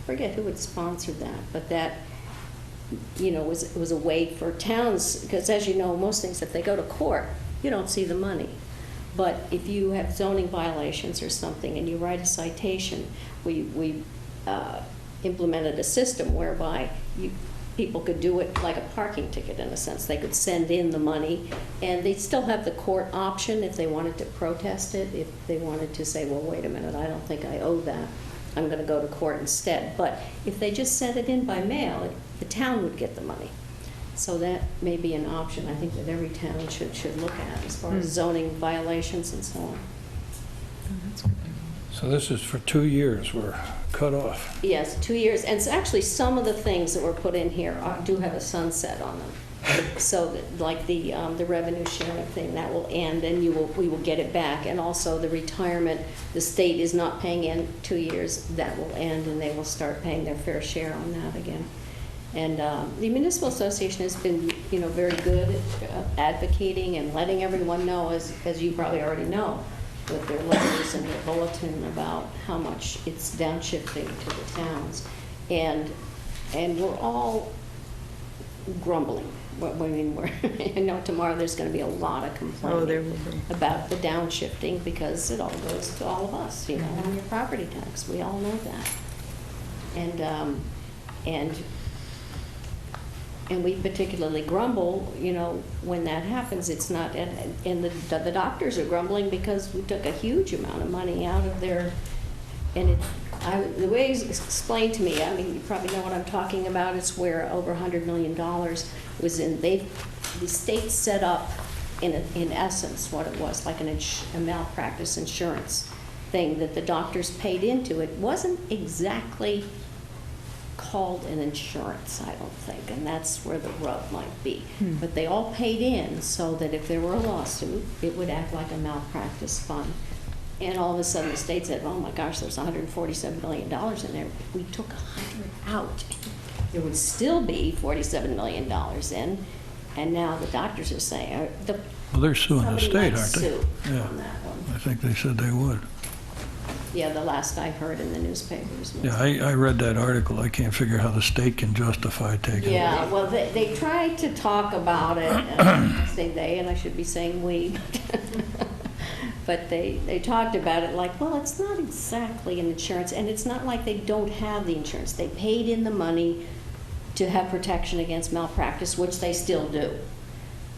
forget who had sponsored that, but that, you know, was a way for towns, because as you know, most things, if they go to court, you don't see the money. But if you have zoning violations or something and you write a citation, we implemented a system whereby people could do it like a parking ticket in a sense. They could send in the money, and they'd still have the court option if they wanted to protest it, if they wanted to say, well, wait a minute, I don't think I owe that. I'm going to go to court instead. But if they just sent it in by mail, the town would get the money. So that may be an option I think that every town should look at as far as zoning violations and so on. So this is for 2 years, we're cut off. Yes, 2 years. And so actually, some of the things that were put in here do have a sunset on them. So that, like the revenue sharing thing, that will end, and we will get it back. And also the retirement, the state is not paying in 2 years, that will end, and they will start paying their fair share on that again. And the Municipal Association has been, very good at advocating and letting everyone know, as you probably already know, with their letters and their bulletin about how much it's downshifting to the towns. And we're all grumbling. I mean, I know tomorrow there's going to be a lot of complaining there will be. about the downshifting, because it all goes to all of us, on your property tax. We all know that. And we particularly grumble, when that happens. It's not, and the doctors are grumbling because we took a huge amount of money out of their, and the way it's explained to me, I mean, you probably know what I'm talking about. It's where over $100 million was in, the state set up, in essence, what it was, like a malpractice insurance thing that the doctors paid into. It wasn't exactly called an insurance, I don't think, and that's where the rub might be. But they all paid in so that if there were a lawsuit, it would act like a malpractice fund. And all of a sudden the state said, oh my gosh, there's $147 million in there. If we took 100 out, there would still be $47 million in. And now the doctors are saying, Well, they're suing the state, aren't they? sue Yeah. on that one. I think they said they would. Yeah, the last I heard in the newspapers. Was, Yeah, I read that article. I can't figure how the state can justify taking it. yeah, well, they tried to talk about it, and I say they, and I should be saying we, but they talked about it like, well, it's not exactly an insurance, and it's not like they don't have the insurance. They paid in the money to have protection against malpractice, which they still do.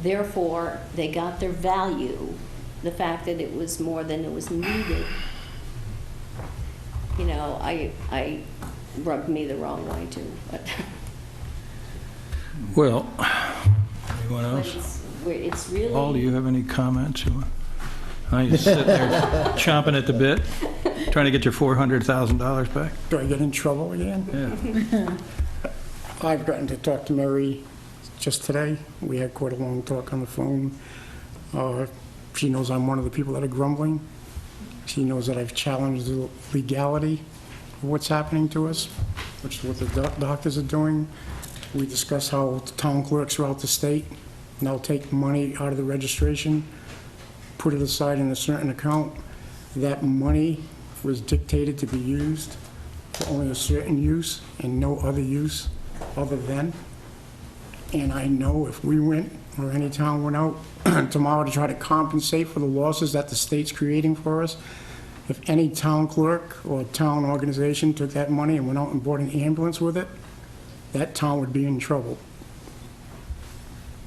Therefore, they got their value, the fact that it was more than it was needed. I rubbed me the wrong way too, but. Well, anyone else? It's really. Paul, do you have any comments? You sitting there chomping at the bit, trying to get your $400,000 back? Do I get in trouble again? Yeah. I've gotten to talk to Mary just today. We had quite a long talk on the phone. She knows I'm one of the people that are grumbling. She knows that I've challenged the legality of what's happening to us, which is what the doctors are doing. We discussed how the town clerks throughout the state now take money out of the registration, put it aside in a certain account. That money was dictated to be used for only a certain use and no other use other than. And I know if we went, or any town went out tomorrow to try to compensate for the losses that the state's creating for us, if any town clerk or town organization took that money and went out and bought an ambulance with it, that town would be in trouble.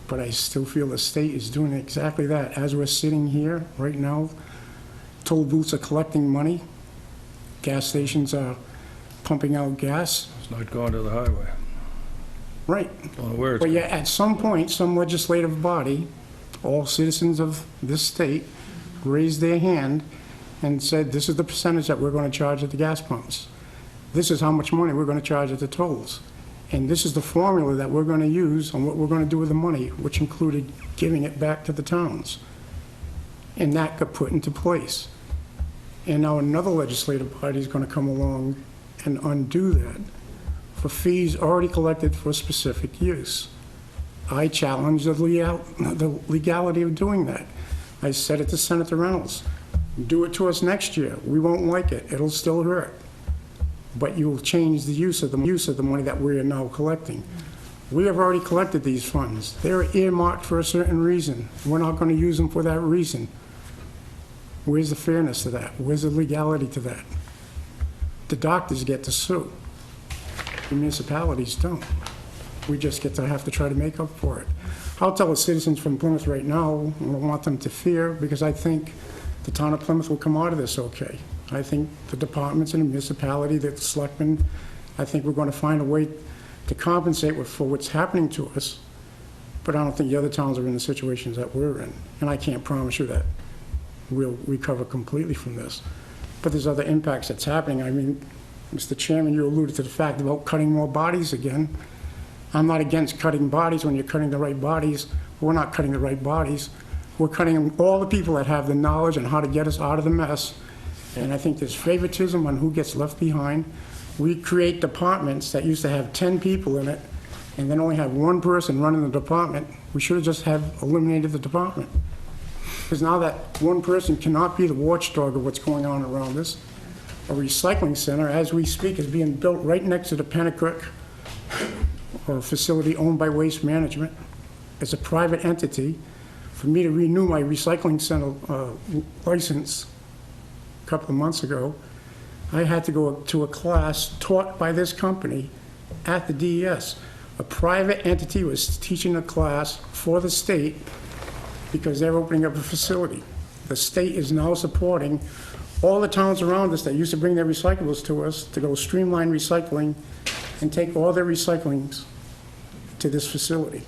But I still feel the state is doing exactly that. As we're sitting here right now, toll booths are collecting money, gas stations are pumping out gas. It's not going to the highway. Right. Don't know where it's But going. yet, at some point, some legislative body, all citizens of this state, raised their hand and said, this is the percentage that we're going to charge at the gas pumps. This is how much money we're going to charge at the tolls. And this is the formula that we're going to use on what we're going to do with the money, which included giving it back to the towns. And that got put into place. And now another legislative body is going to come along and undo that for fees already collected for specific use. I challenge the legality of doing that. I said it to Senator Reynolds. Do it to us next year. We won't like it. It'll still hurt. But you'll change the use of the money that we are now collecting. We have already collected these funds. They're earmarked for a certain reason. We're not going to use them for that reason. Where's the fairness to that? Where's the legality to that? The doctors get to sue. The municipalities don't. We just get to have to try to make up for it. I'll tell the citizens from Plymouth right now, I don't want them to fear, because I think the town of Plymouth will come out of this okay. I think the departments and the municipality, the selectmen, I think we're going to find a way to compensate for what's happening to us, but I don't think the other towns are in the situations that we're in. And I can't promise you that we'll recover completely from this. But there's other impacts that's happening. I mean, Mr. Chairman, you alluded to the fact about cutting more bodies again. I'm not against cutting bodies when you're cutting the right bodies. We're not cutting the right bodies. We're cutting all the people that have the knowledge on how to get us out of the mess. And I think there's favoritism on who gets left behind. We create departments that used to have 10 people in it and then only have one person running the department. We should have just eliminated the department. Because now that one person cannot be the watchdog of what's going on around us. A recycling center, as we speak, is being built right next to the Pennacook facility owned by Waste Management. It's a private entity. For me to renew my recycling center license a couple of months ago, I had to go to a class taught by this company at the DES. A private entity was teaching a class for the state because they're opening up a facility. The state is now supporting all the towns around us that used to bring their recyclables to us to go streamline recycling and take all their recyclings to this facility.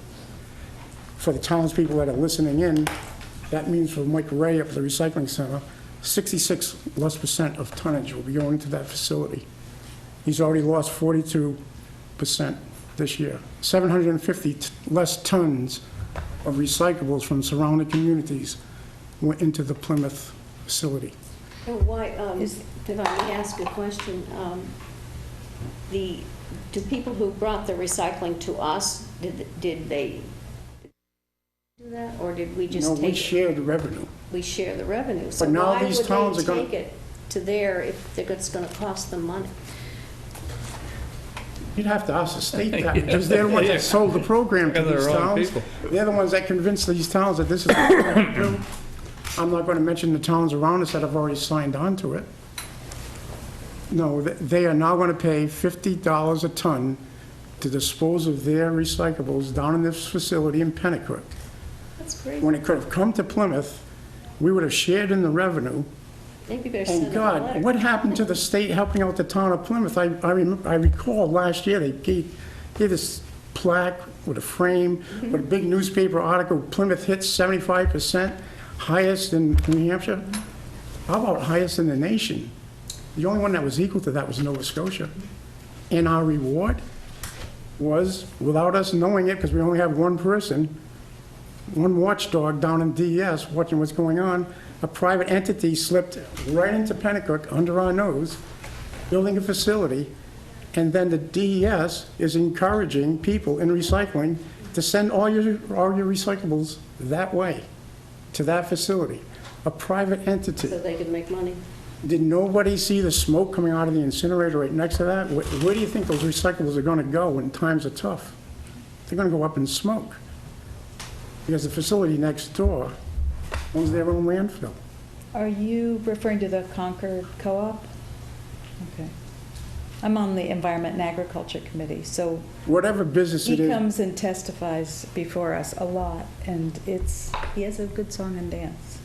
For the townspeople that are listening in, that means for Mike Ray up at the recycling center, 66% of tonnage will be going into that facility. He's already lost 42% this year. 750 less tons of recyclables from surrounding communities went into the Plymouth facility. Oh, why, if I may ask a question, do people who brought the recycling to us, did they do that, or did we just No, take we it? share the revenue. We share the revenue. So But now why these would towns they are gonna- take it to there if it's going to cost them money? You'd have to ask the state that, because they're the ones that sold the program to They're the these wrong towns. people. They're the ones that convinced these towns that this is what they're going to do. I'm not going to mention the towns around us that have already signed on to it. No, they are now going to pay $50 a ton to dispose of their recyclables down in this facility in Pennacook. That's great. When it could have come to Plymouth, we would have shared in the revenue. Maybe better send And them a letter. God, what happened to the state helping out the town of Plymouth? I recall last year they gave this plaque with a frame, with a big newspaper article, Plymouth hits 75%, highest in New Hampshire. How about highest in the nation? The only one that was equal to that was Nova Scotia. And our reward was, without us knowing it, because we only have one person, one watchdog down in DES watching what's going on, a private entity slipped right into Pennacook under our nose, building a facility, and then the DES is encouraging people in recycling to send all your recyclables that way, to that facility, a private entity. So they can make money. Did nobody see the smoke coming out of the incinerator right next to that? Where do you think those recyclables are going to go when times are tough? They're going to go up in smoke. Because the facility next door owns their own landfill. Are you referring to the Concord Co-op? Okay. I'm on the Environment and Agriculture Committee, so Whatever business it he is, comes and testifies before us a lot, and he has a good song and dance.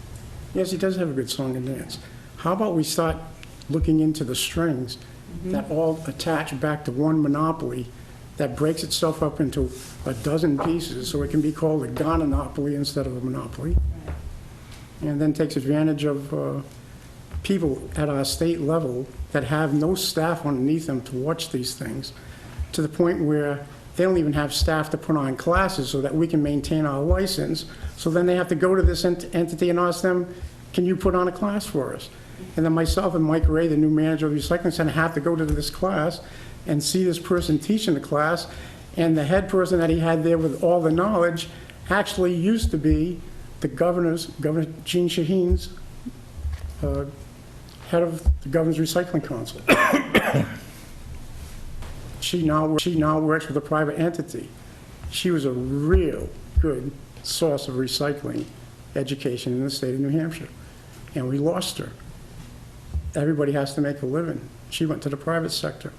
yes, he does have a good song and dance. How about we start looking into the strings that all attach back to one monopoly that breaks itself up into a dozen pieces so it can be called a gonopoly instead of a monopoly, and then takes advantage of people at our state level that have no staff underneath them to watch these things, to the point where they don't even have staff to put on classes so that we can maintain our license. So then they have to go to this entity and ask them, can you put on a class for us? And then myself and Mike Ray, the new manager of the recycling center, have to go to this class and see this person teaching the class. And the head person that he had there with all the knowledge actually used to be the Governor Jean Shaheen's head of the Governor's Recycling Council. She now works with a private entity. She was a real good source of recycling education in the state of New Hampshire. And we lost her. Everybody has to make a living. She went to the private sector.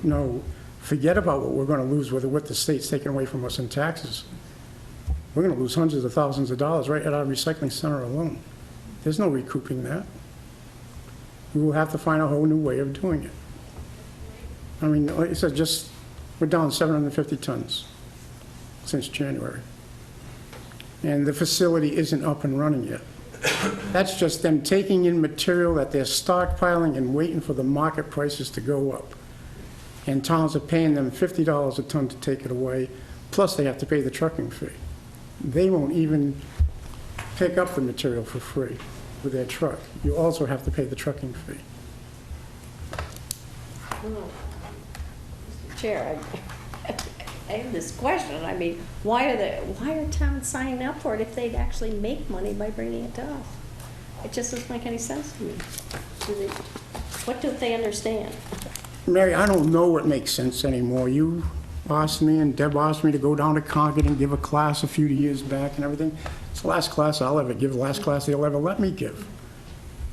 No, Forget about what we're gonna lose with what the state's taking away from us in taxes. We're gonna lose hundreds of thousands of dollars right at our recycling center alone. There's no recouping that. We will have to find a whole new way of doing it. I mean, like I said, we're down 750 tons since January. And the facility isn't up and running yet. That's just them taking in material that they're stockpiling and waiting for the market prices to go up. And towns are paying them $50 a ton to take it away, plus they have to pay the trucking fee. They won't even pick up the material for free with their truck. You also have to pay the trucking fee. Well, Mr. Chair, I have this question. I mean, why are towns signing up for it if they'd actually make money by bringing it to us? It just doesn't make any sense to me. What do they understand? Mary, I don't know what makes sense anymore. You asked me and Deb asked me to go down to Concord and give a class a few years back and everything. It's the last class I'll ever give, the last class they'll ever let me give.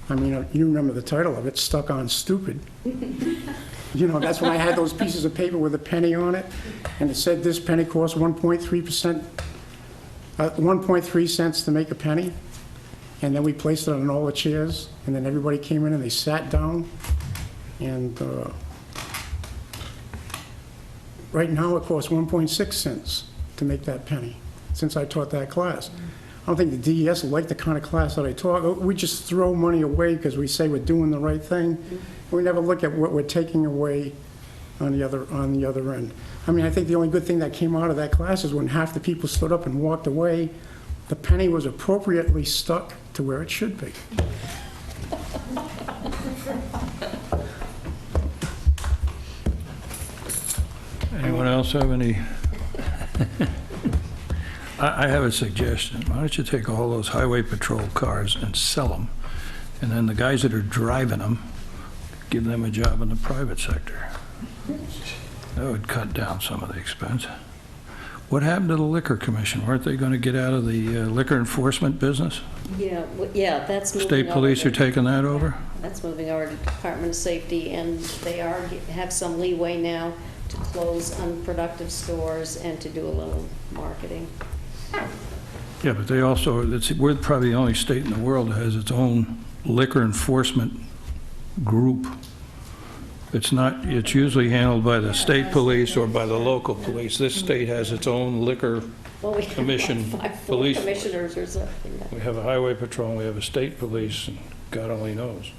I mean, you remember the title of it, Stuck on Stupid. You know, that's when I had those pieces of paper with a penny on it, and it said this penny costs 1.3 cents to make a penny. And then we placed it on all the chairs, and then everybody came in and they sat down. And right now it costs 1.6 cents to make that penny, since I taught that class. I don't think the DES like the kind of class that I taught. We just throw money away because we say we're doing the right thing. We never look at what we're taking away on the other end. I mean, I think the only good thing that came out of that class is when half the people stood up and walked away, the penny was appropriately stuck to where it should be. Anyone else have any? I have a suggestion. Why don't you take all those highway patrol cars and sell them, and then the guys that are driving them, give them a job in the private sector. That would cut down some of the expense. What happened to the Liquor Commission? Weren't they going to get out of the liquor enforcement business? Yeah, that's moving State police over are taking that over? That's moving over to Department of Safety, and they have some leeway now to close unproductive stores and to do a little marketing. Yeah, but they also, we're probably the only state in the world that has its own liquor enforcement group. It's usually handled by the state police or by the local police. This state has its own liquor commission, Four police. commissioners or something. We have a highway patrol, we have a state police, and God only knows.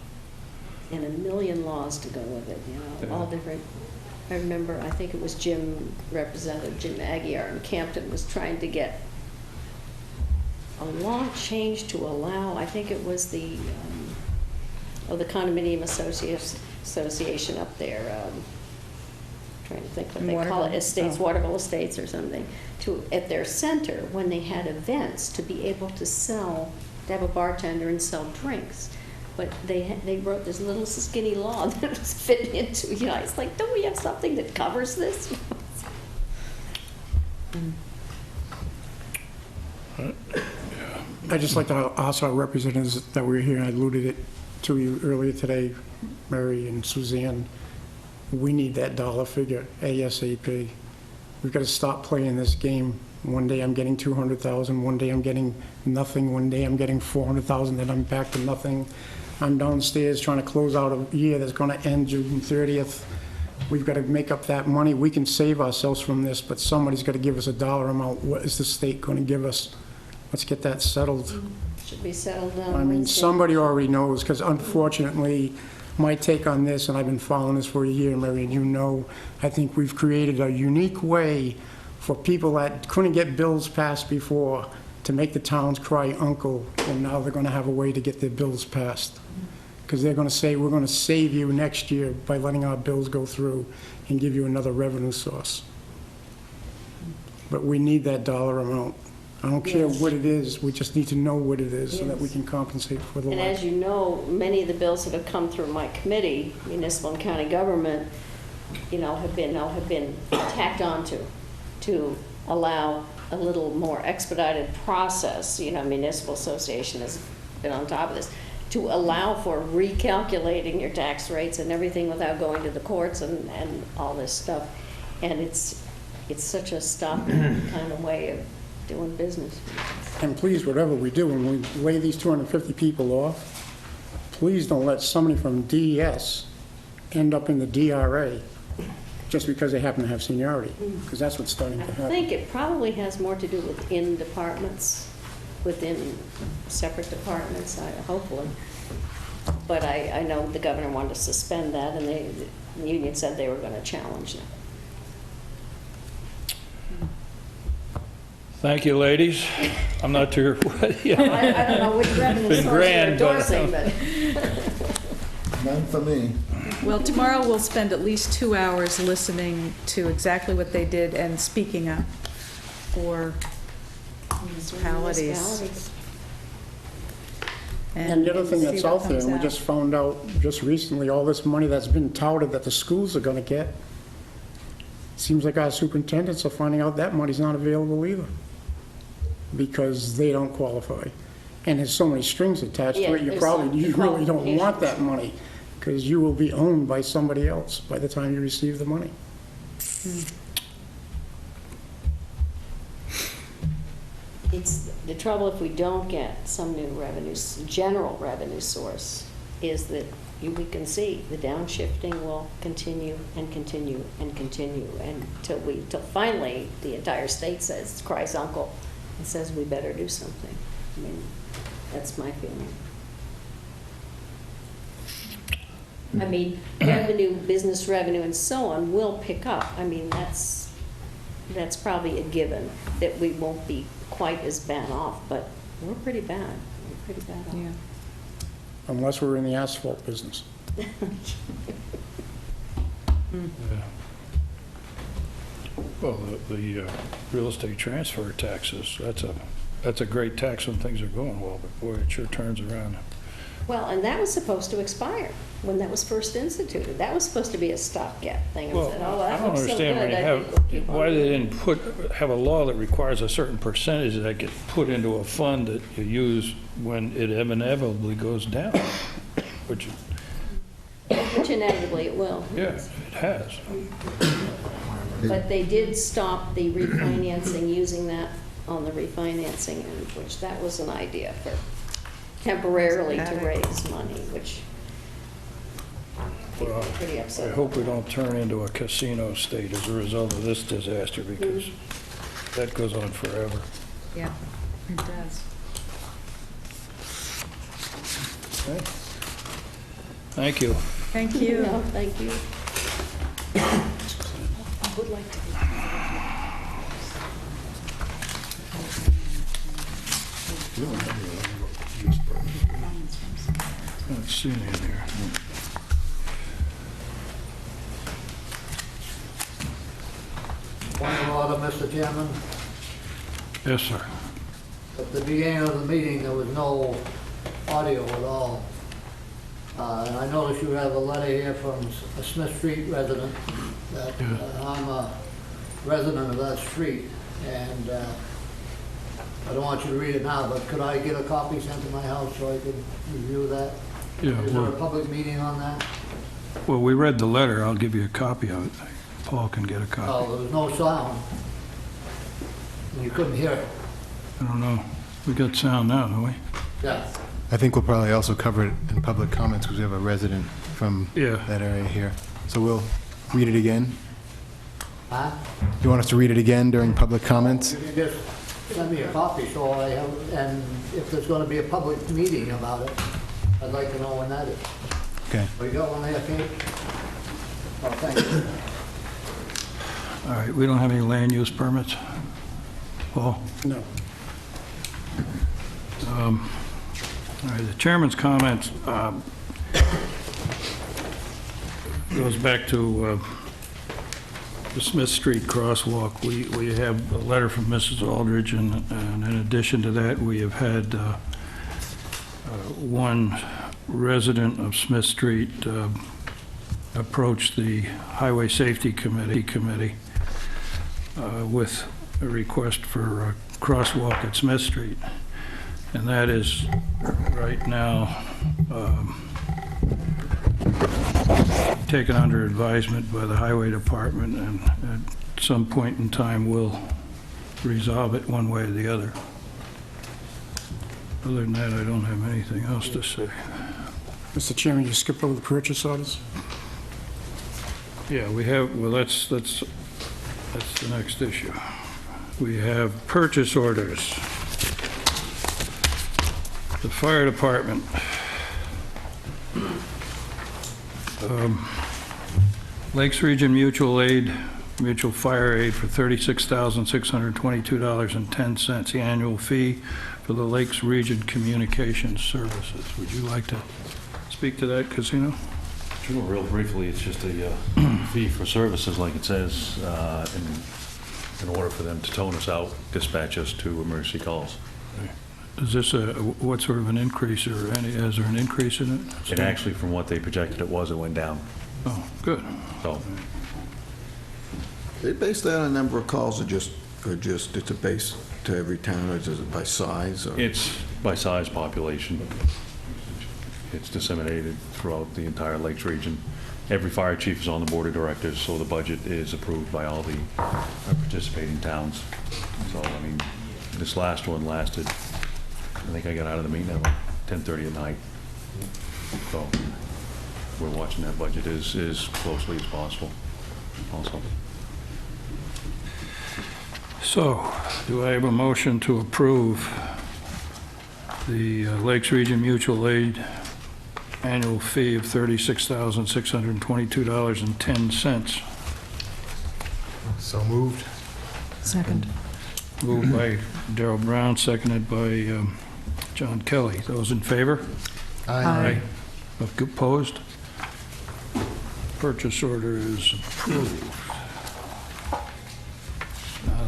And a million laws to go with it, all different. I remember, I think it was Representative Jim Aguirre in Campton was trying to get a law change to allow, I think it was the Condominium Association up there, trying to think what they call it, Estates, Waterville Estates or something, at their center, when they had events, to be able to have a bartender and sell drinks. But they wrote this little skinny law that was fit into, it's like, don't we have something that covers this? I'd just like to ask our representatives that were here, and I alluded it to you earlier today, Mary and Suzanne, we need that dollar figure ASAP. We've got to stop playing this game. One day I'm getting 200,000, one day I'm getting nothing, one day I'm getting 400,000, then I'm back to nothing. I'm downstairs trying to close out a year that's going to end June 30th. We've got to make up that money. We can save ourselves from this, but somebody's got to give us a dollar amount. What is the state going to give us? Let's get that settled. Should be settled down. I mean, somebody already knows, because unfortunately, my take on this, and I've been following this for a year, Mary, and you know, I think we've created a unique way for people that couldn't get bills passed before to make the towns cry uncle, and now they're going to have a way to get their bills passed. Because they're going to say, we're going to save you next year by letting our bills go through and give you another revenue source. But we need that dollar amount. I don't care what it is, we just need to know what it is so that we can compensate for the loss. And as you know, many of the bills that have come through my committee, municipal and county government, have been tacked on to allow a little more expedited process. Municipal association has been on top of this, to allow for recalculating your tax rates and everything without going to the courts and all this stuff. And it's such a stopgap kind of way of doing business. And please, whatever we do, when we lay these 250 people off, please don't let somebody from DES end up in the DRA just because they happen to have seniority, because that's what's starting I to happen. think it probably has more to do within departments, within separate departments, hopefully. But I know the governor wanted to suspend that, and the union said they were going to challenge that. Thank you, ladies. I'm not sure what, yeah. I don't know which revenue Been source you're grand, but- endorsing, but None for me. Well, tomorrow we'll spend at least 2 hours listening to exactly what they did and speaking up for municipalities. municipalities. And the other thing see that's what out there, comes and we out. just found out just recently, all this money that's been touted that the schools are gonna get, seems like our superintendents are finding out that money's not available either, because they don't qualify. And there's so many strings attached Yeah, to it, you there's some really don't want that qualifications. money, because you will be owned by somebody else by the time you receive the money. It's, the trouble if we don't get some new revenues, general revenue source, is that we can see the downshifting will continue and continue and continue until finally the entire state says, cries uncle, and says we better do something. I mean, that's my feeling. I mean, revenue, business revenue and so on will pick up. I mean, that's probably a given, that we won't be quite as bad off, but we're pretty bad. We're pretty bad off. Yeah. Unless we're in the asphalt business. Yeah. Well, the real estate transfer taxes, that's a great tax when things are going well, but boy, it sure turns around. Well, and that was supposed to expire when that was first instituted. That was supposed to be a stopgap thing. And Well, said, oh, I that don't looks so understand good, I think we'll keep on why they doing didn't have a law that requires a certain percentage that gets put into a fund that you use when it inevitably goes down, which, it. Which inevitably it will. yeah, it has. But they did stop the refinancing, using that on the refinancing, and which that was an idea for temporarily to raise money, which people Well, were pretty I upset. hope we don't turn into a casino state as a result of this disaster, because that goes on forever. Yeah, it does. Okay. Thank you. Thank you. No, thank you. I would like to be. Let's see in here. Point of order, Mr. Chairman. Yes, sir. At the beginning of the meeting, there was no audio at all. And I noticed you have a letter here from a Smith Street resident, that I'm a resident of that street, and I don't want you to read it now, but could I get a copy sent to my house so I can review that? Yeah, Is there a well, public meeting on that? we read the letter. I'll give you a copy of it. Paul can get a Oh, copy. there was no sound. You couldn't hear it. I don't know. We got sound now, don't we? Yeah. I think we'll probably also cover it in public comments because we have a resident from Yeah. that area here. So we'll read it again. Huh? You want us to read it again during public comments? You can just send me a copy, so I have, and if there's gonna be a public meeting about it, I'd like to know when that is. Okay. Oh, you got one there, Kate? Oh, thank you. All right, we don't have any land use permits? Paul? No. All right, the chairman's comments goes back to the Smith Street crosswalk. We have a letter from Mrs. Aldridge, and in addition to that, we have had one resident of Smith Street approach the Highway Safety Committee with a request for a crosswalk at Smith Street. And that is taken under advisement by the Highway Department, and at some point in time, we'll resolve it one way or the other. Other than that, I don't have anything else to say. Mr. Chairman, you skipped over the purchase orders? Yeah, we have, well, that's the next issue. We have purchase orders. The fire department. Lakes Region Mutual Aid, Mutual Fire Aid for $36,622.10. The annual fee for the Lakes Region Communications Services. Would you like to speak to that, Casino? Sure, real briefly, it's just a fee for services, like it says, in order for them to tone us out, dispatch us to emergency calls. Is this what sort of an increase, or is there an increase in it? It actually, from what they projected it was, it went down. Oh, good. So, They base that on a number of calls, or just it's a base to every town, or is it by size? Or? it's by size, population. It's disseminated throughout the entire Lakes region. Every fire chief is on the board of directors, so the budget is approved by all the participating towns. So, I mean, this last one lasted, I think I got out of the meeting at about 10:30 at night. So we're watching that budget as closely as possible also. So, do I have a motion to approve the Lakes Region Mutual Aid annual fee of $36,622.10? So moved. Second. Moved by Darrell Brown, seconded by John Kelly. Those in favor? Aye. Opposed? Purchase order is approved.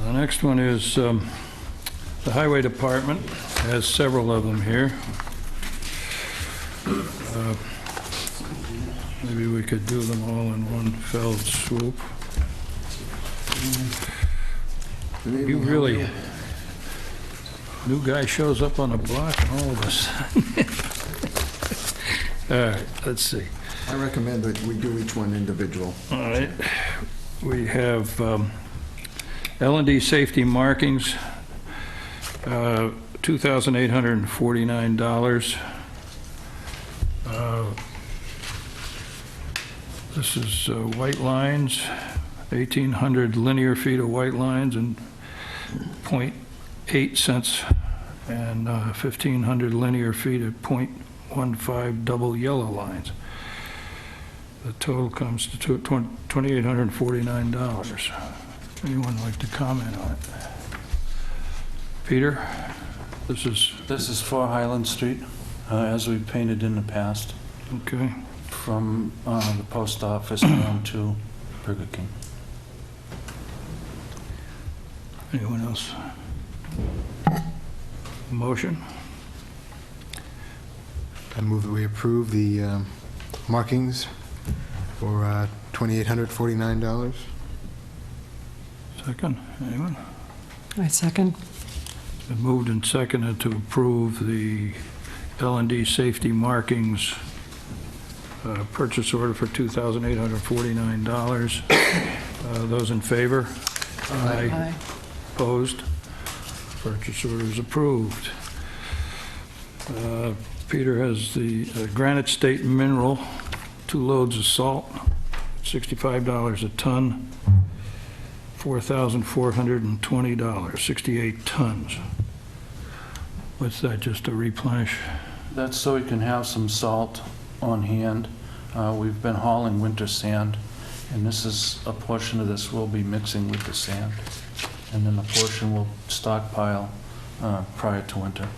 The next one is the Highway Department has several of them here. Maybe we could do them all in one fell swoop. You really, new guy shows up on the block and all of a sudden. All right, let's see. I recommend that we do each one individual. All right, we have L&D safety markings, $2,849. This is white lines, 1,800 linear feet of white lines and 0.8 cents, and 1,500 linear feet at 0.15 double yellow lines. The total comes to $2,849. Anyone like to comment on it? Peter, this is for Highland Street, as we've painted in the past, okay. from the post office down to Burger King. Anyone else? Motion? I move that we approve the markings for $2,849. Second, anyone? I second. Been moved and seconded to approve the L&D safety markings purchase order for $2,849. Those in favor? Aye. Opposed? Purchase order is approved. Peter has the Granite State Mineral, 2 loads of salt, $65 a ton, $4,420, 68 tons. What's that, just to replenish? That's so we can have some salt on hand. We've been hauling winter sand, and this is a portion of this we'll be mixing with the sand, and then a portion we'll stockpile prior to winter.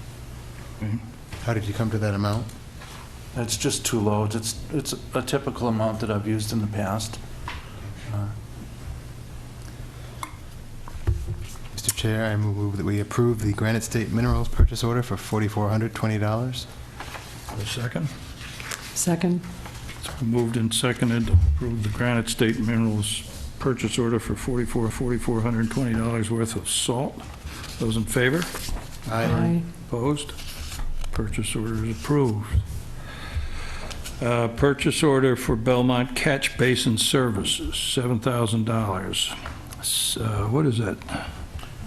Okay. How did you come to that amount? It's just 2 loads. It's a typical amount that I've used in the past. Mr. Chair, I move that we approve the Granite State Minerals purchase order for $4,420. A second? Second. It's been moved and seconded to approve the Granite State Minerals purchase order for $4,420 worth of salt. Those in favor? Aye. Opposed? Purchase order is approved. Purchase order for Belmont Catch Basin Services, $7,000. What is that?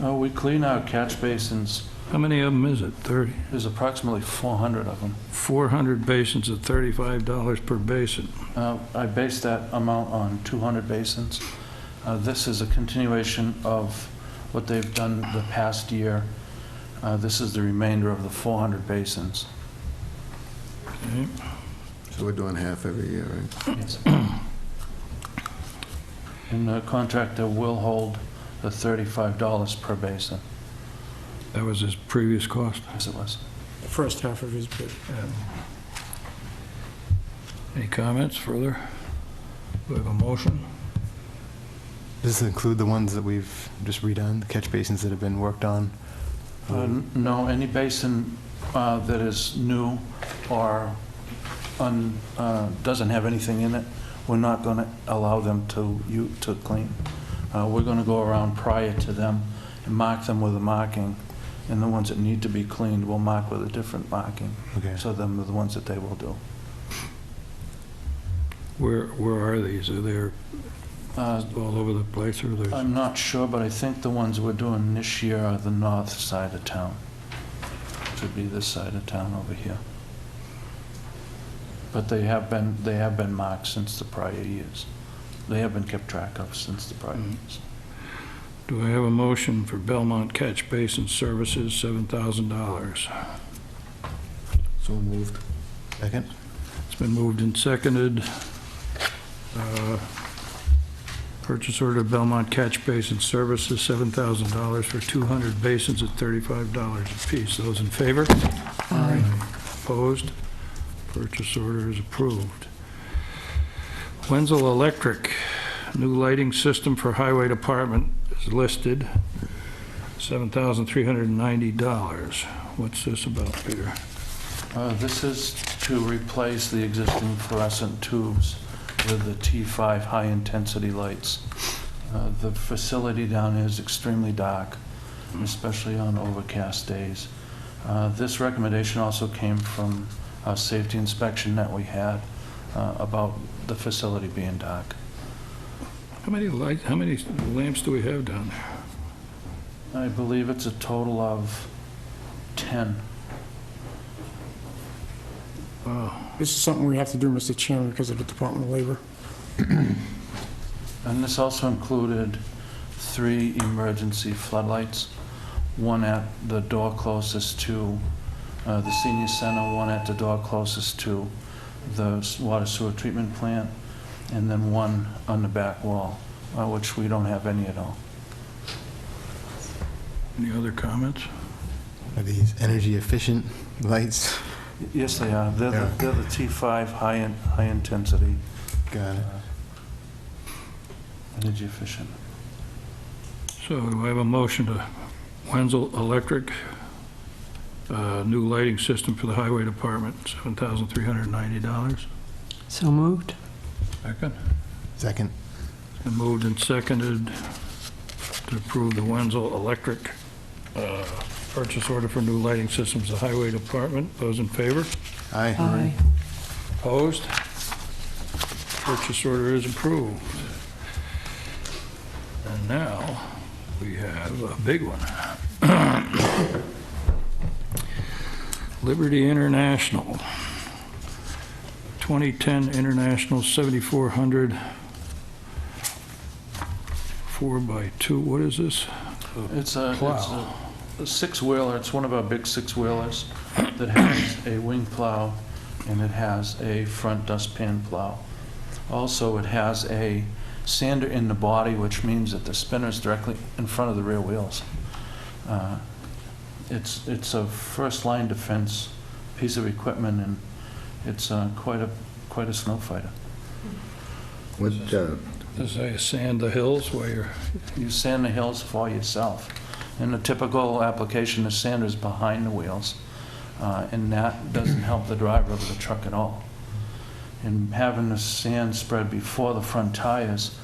We clean our catch basins. How many of them is it? 30? There's approximately 400 of them. 400 basins at $35 per basin. I based that amount on 200 basins. This is a continuation of what they've done the past year. This is the remainder of the 400 basins. Okay. So we're doing half every year, right? Yes. And the contractor will hold the $35 per basin, That was his previous cost. as it was. The first half of his bid. Any comments further? Do we have a motion? Does this include the ones that we've just redone, the catch basins that have been worked on? No, any basin that is new or doesn't have anything in it, we're not going to allow them to clean. We're going to go around prior to them and mark them with a marking, and the ones that need to be cleaned, we'll mark with a different marking. Okay. So them are the ones that they will do. Where are these? Are they all over the place, or there's... I'm not sure, but I think the ones we're doing this year are the north side of town. Which would be this side of town over here. But they have been marked since the prior years. They have been kept track of since the prior years. Do I have a motion for Belmont Catch Basin Services, $7,000? So moved. Second? It's been moved and seconded. Purchase order Belmont Catch Basin Services, $7,000 for 200 basins at $35 apiece. Those in favor? Aye. Opposed? Purchase order is approved. Wenzel Electric, new lighting system for Highway Department is listed, $7,390. What's this about, Peter? This is to replace the existing fluorescent tubes with the T5 high-intensity lights. The facility down here is extremely dark, especially on overcast days. This recommendation also came from a safety inspection that we had about the facility being dark. How many lamps do we have down there? I believe it's a total of 10. Wow. This is something we have to do, Mr. Chairman, because of the Department of Labor. And this also included 3 emergency floodlights, one at the door closest to the senior center, one at the door closest to the water sewer treatment plant, and then one on the back wall, which we don't have any at all. Any other comments? Are these energy efficient lights? Yes, they are. They're the T5 high intensity, Got it. energy efficient. So do I have a motion to Wenzel Electric, new lighting system for the Highway Department, $7,390? So moved. Second? Second. It's been moved and seconded to approve the Wenzel Electric purchase order for new lighting systems, the Highway Department. Those in favor? Aye. Opposed? Purchase order is approved. And now, we have a big one. Liberty International, 2010 International 7400 4x2. What is this? It's a Plow. six-wheeler. It's one of our big six-wheelers that has a wing plow and it has a front dustpan plow. Also, it has a sander in the body, which means that the spinner is directly in front of the rear wheels. It's a first-line defense piece of equipment, and it's quite a snow fighter. What, Does it sand the hills while you're... You sand the hills for yourself. And the typical application, the sander is behind the wheels, and that doesn't help the driver of the truck at all. And having the sand spread before the front tires,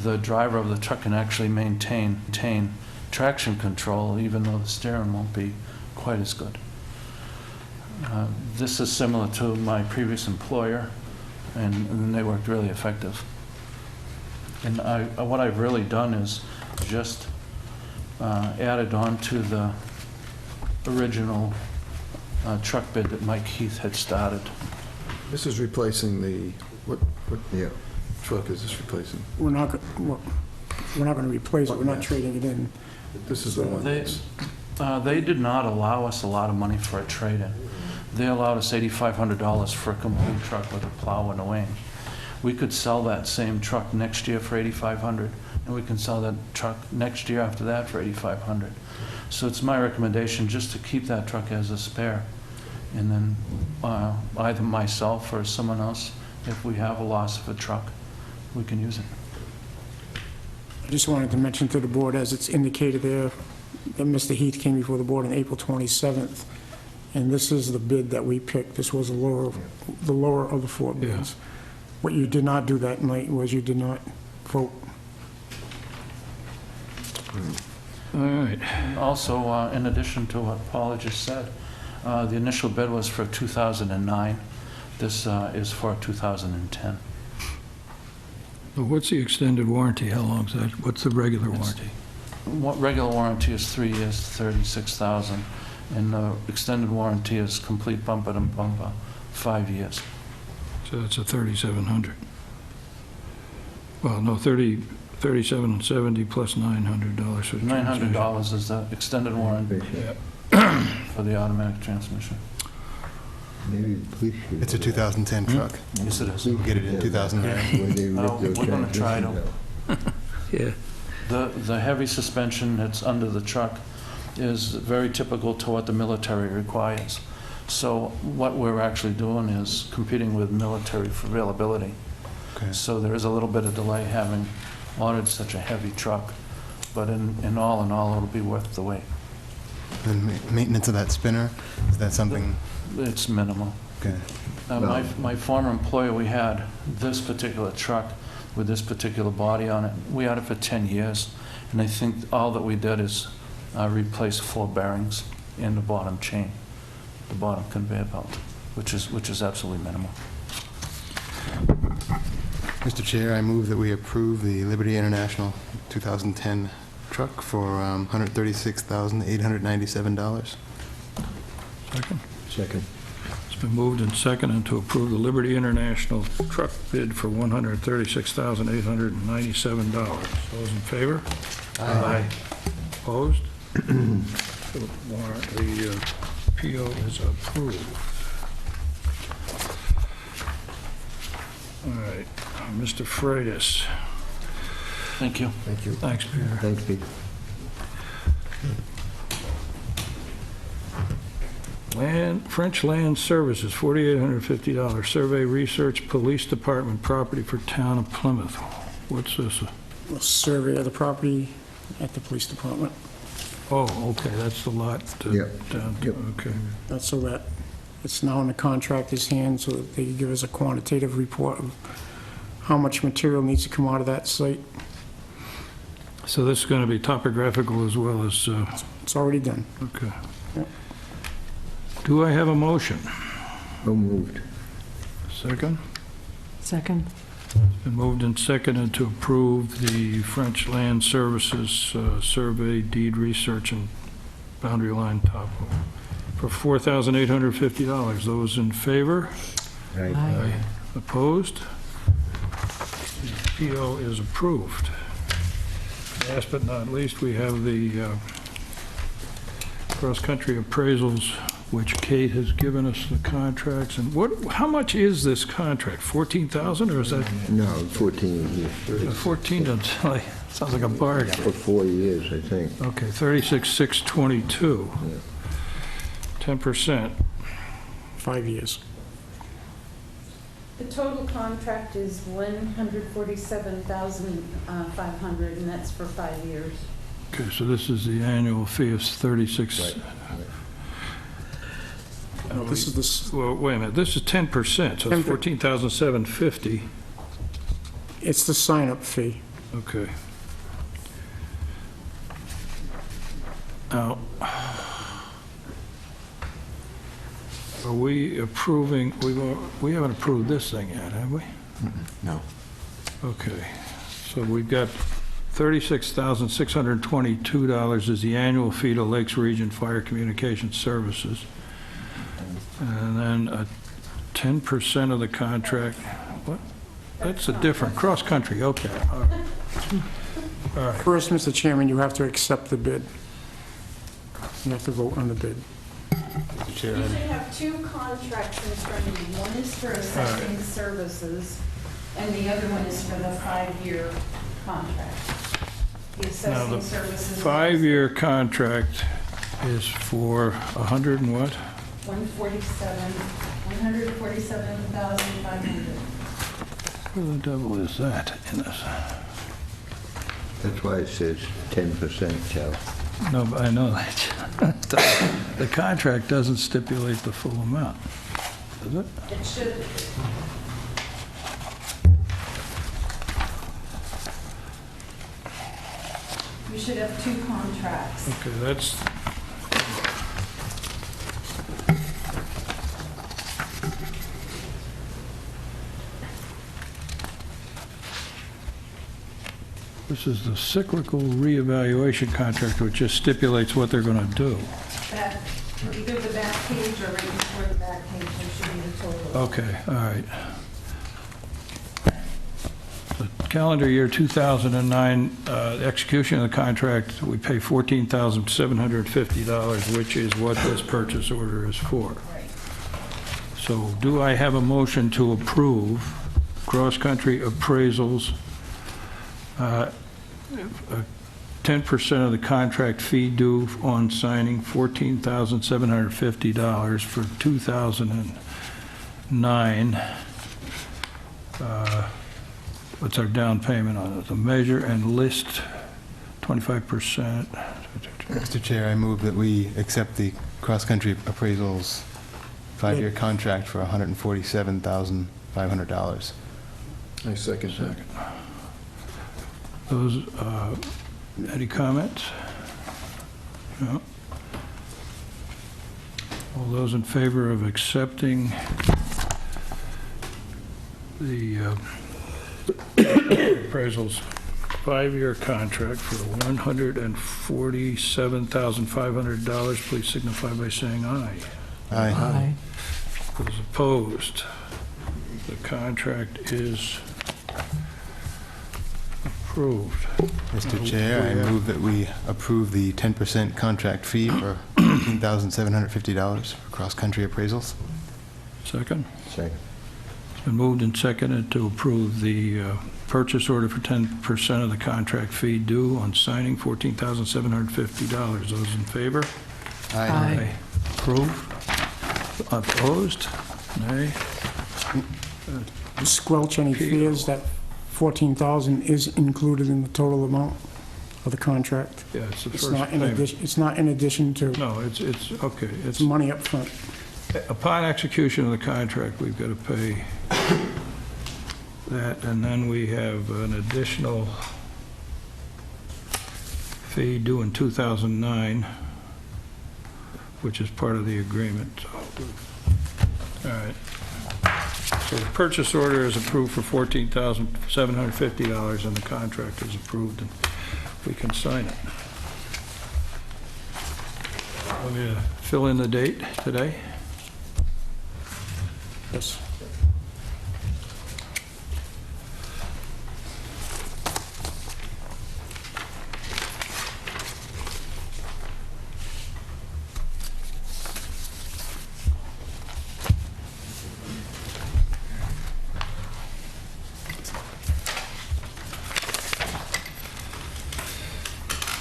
the driver of the truck can actually maintain traction control, even though the steering won't be quite as good. This is similar to my previous employer. and they worked really effective. And what I've really done is just added on to the original truck bid that Mike Heath had started. This is replacing the, what Yeah. truck is this replacing? We're not going to replace it, we're not trading it in. This is the one. They did not allow us a lot of money for a trade-in. They allowed us $8,500 for a complete truck with a plow and a wing. We could sell that same truck next year for $8,500, and we can sell that truck next year after that for $8,500. So it's my recommendation just to keep that truck as a spare, and then either myself or someone else, if we have a loss of a truck, we can use it. I just wanted to mention to the board, as it's indicated there, that Mr. Heath came before the board on April 27th, and this is the bid that we picked. This was the lower of the four bids. What you did not do that night was you did not vote. All right. And also, in addition to what Paula just said, the initial bid was for 2009. This is for 2010. What's the extended warranty? How long is that? What's the regular warranty? Regular warranty is 3 years, 36,000, and the extended warranty is complete bumper to bumper, 5 years. So that's a 3,700. Well, no, 3,770 plus $900 for $900 is the extended warranty for the automatic transmission. Maybe the police should. It's a 2010 truck. Yes, it is. We'll get it in 2009. We're going to try to. Yeah. The heavy suspension that's under the truck is very typical to what the military requires. So what we're actually doing is competing with military for availability. Okay. So there is a little bit of delay having ordered such a heavy truck, but in all, it'll be worth the wait. And maintenance of that spinner, is that something? It's minimal. Okay. My former employer, we had this particular truck with this particular body on it. We had it for 10 years, and I think all that we did is replace 4 bearings in the bottom chain, the bottom conveyor belt, which is absolutely minimal. Mr. Chair, I move that we approve the Liberty International 2010 truck for $136,897. Second? Second. It's been moved and seconded to approve the Liberty International truck bid for $136,897. Those in favor? Aye. Opposed? The PO is approved. All right, Mr. Freitas. Thank you. Thank you. Thanks, Peter. Thanks, Pete. French Land Services, $4,850. Survey Research Police Department property for town of Plymouth. What's this? A survey of the property at the police department. Oh, okay, that's the lot. Yep. Down, Yep. okay. That's so that it's now in the contractor's hands, so that they can give us a quantitative report of how much material needs to come out of that site. So this is going to be topographical as well as, It's already done. okay. Yep. Do I have a motion? So moved. Second? Second. Been moved and seconded to approve the French Land Services survey deed research and boundary line topo for $4,850. Those in favor? Right. Opposed? The PO is approved. Last but not least, we have the cross-country appraisals, which Kate has given us the contracts. And how much is this contract? 14,000, or is that No, 14 years. 14? Sounds like a bargain. For 4 years, I think. Okay, 36,622. 10%. 5 years. The total contract is $147,500, and that's for 5 years. Okay, so this is the annual fee of 36. Right. This is the, Well, wait a minute, this is 10%, so 10%. it's 14,750. it's the sign-up fee. Okay. Now, Are we approving, we haven't approved this thing yet, have we? No. Okay, so we've got $36,622 is the annual fee to Lakes Region Fire Communication Services. And then 10% of the contract, what? That's a different, cross-country, okay, all right. All right, First, Mr. Chairman, you have to accept the bid. You have to vote on the bid. Mr. Chair, You should have two contracts in front of you. One is for assessing services, and the other one is for the 5-year contract. The now the assessing services. 5-year contract is for 100 and what? 147,500. Where the devil is that in this? That's why it says 10%, Joe. No, but I know that. The contract doesn't stipulate the full amount, does it? It should, you should have two contracts. Okay, that's, this is the cyclical reevaluation contract, which just stipulates what they're going to do. That, either the back page or right before the back page, there should be the total. Okay, all right. The calendar year 2009, execution of the contract, we pay $14,750, which is what this purchase order is for. Right. So do I have a motion to approve cross-country appraisals, 10% of the contract fee due on signing, $14,750 for 2009. What's our down payment on it? The measure and list, 25%. Mr. Chair, I move that we accept the cross-country appraisals 5-year contract for $147,500. I second that. Those, any comments? No? All those in favor of accepting the appraisals 5-year contract for $147,500, please signify by saying aye. Aye. Those opposed, the contract is approved. Mr. Chair, I move that we approve the 10% contract fee for $15,750 for cross-country appraisals. Second? Second. It's been moved and seconded to approve the purchase order for 10% of the contract fee due on signing, $14,750. Those in favor? Aye. Approved? Opposed? Nay? Squelch any fears that 14,000 is included in the total amount of the contract. Yeah, it's the It's first not in payment. addition, it's not in addition to, No, it's okay. it's money up front. Upon execution of the contract, we've got to pay that, and then we have an additional fee due in 2009, which is part of the agreement. All right. So the purchase order is approved for $14,750, and the contract is approved, and we can sign it. Want me to fill in the date today? Yes.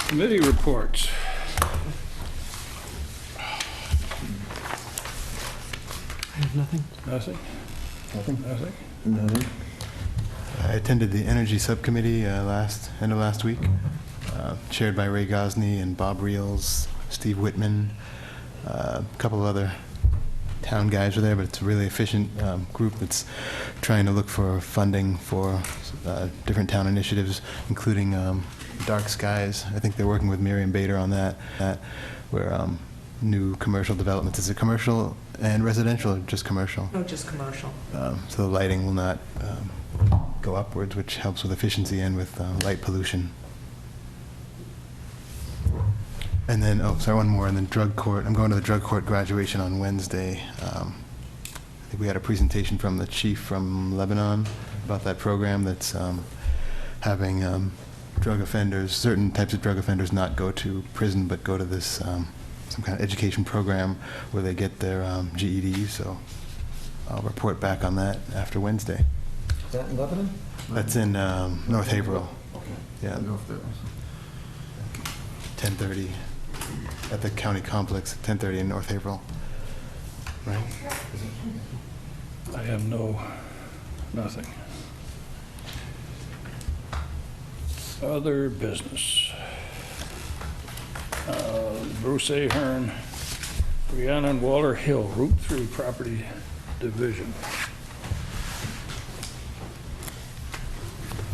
Committee reports. I have nothing. Nothing? Nothing? Nothing? I attended the Energy Subcommittee end of last week, chaired by Ray Gosney and Bob Reels, Steve Whitman, a couple of other town guys were there, but it's a really efficient group that's trying to look for funding for different town initiatives, including Dark Skies. I think they're working with Miriam Bader on that where new commercial developments. Is it commercial and residential or just commercial? No, just commercial. So the lighting will not go upwards, which helps with efficiency and with light pollution. And then, oh, sorry, one more, and then drug court. I'm going to the drug court graduation on Wednesday. I think we had a presentation from the chief from Lebanon about that program that's having drug offenders, certain types of drug offenders not go to prison, but go to this some kind of education program where they get their GED. So I'll report back on that after Wednesday. Is that in Lebanon? That's in North Haverhill. Okay. Yeah. I don't know if that was- 10:30 at the county complex, 10:30 in North Haverhill. Right? I have nothing. Other business. Bruce Ahern, Brianna and Walter Hill, Route 3 Property Division.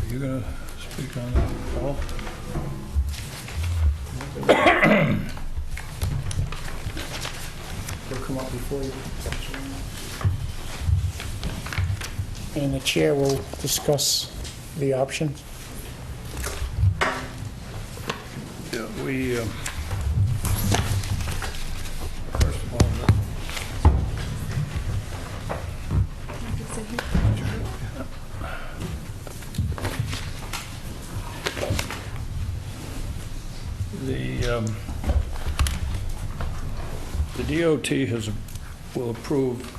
Are you going to speak on that, Paul? They'll come up before you. And the chair will discuss the options. Yeah, we, first of all, the DOT will approve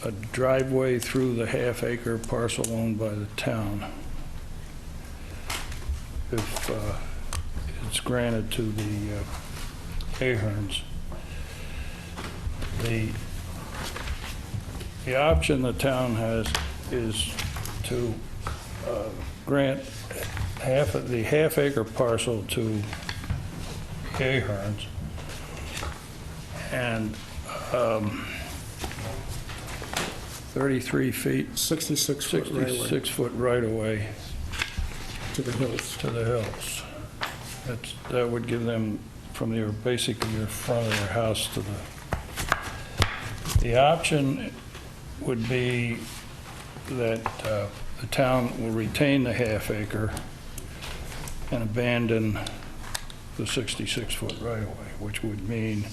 a driveway through the half-acre parcel owned by the town if it's granted to the Aherns. The option the town has is to grant the half-acre parcel to Aherns and 33 feet, 66 foot right away 66 foot right away to the hills. to the hills. That would give them from basically your front of their house to the option would be that the town will retain the half acre and abandon the 66 foot right away, which would mean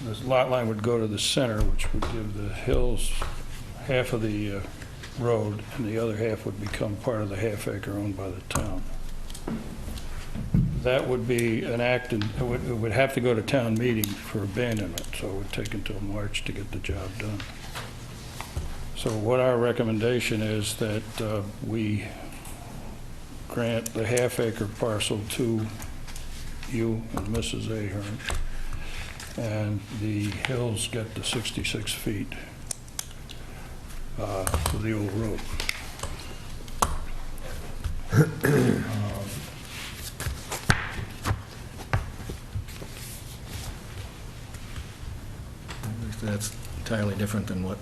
this lot line would go to the center, which would give the hills half of the road, and the other half would become part of the half acre owned by the town. That would be an act, and it would have to go to town meeting for abandonment, so it would take until March to get the job done. So what our recommendation is that we grant the half acre parcel to you and Mrs. Ahern, and the hills get the 66 feet for the old road. That's entirely different than what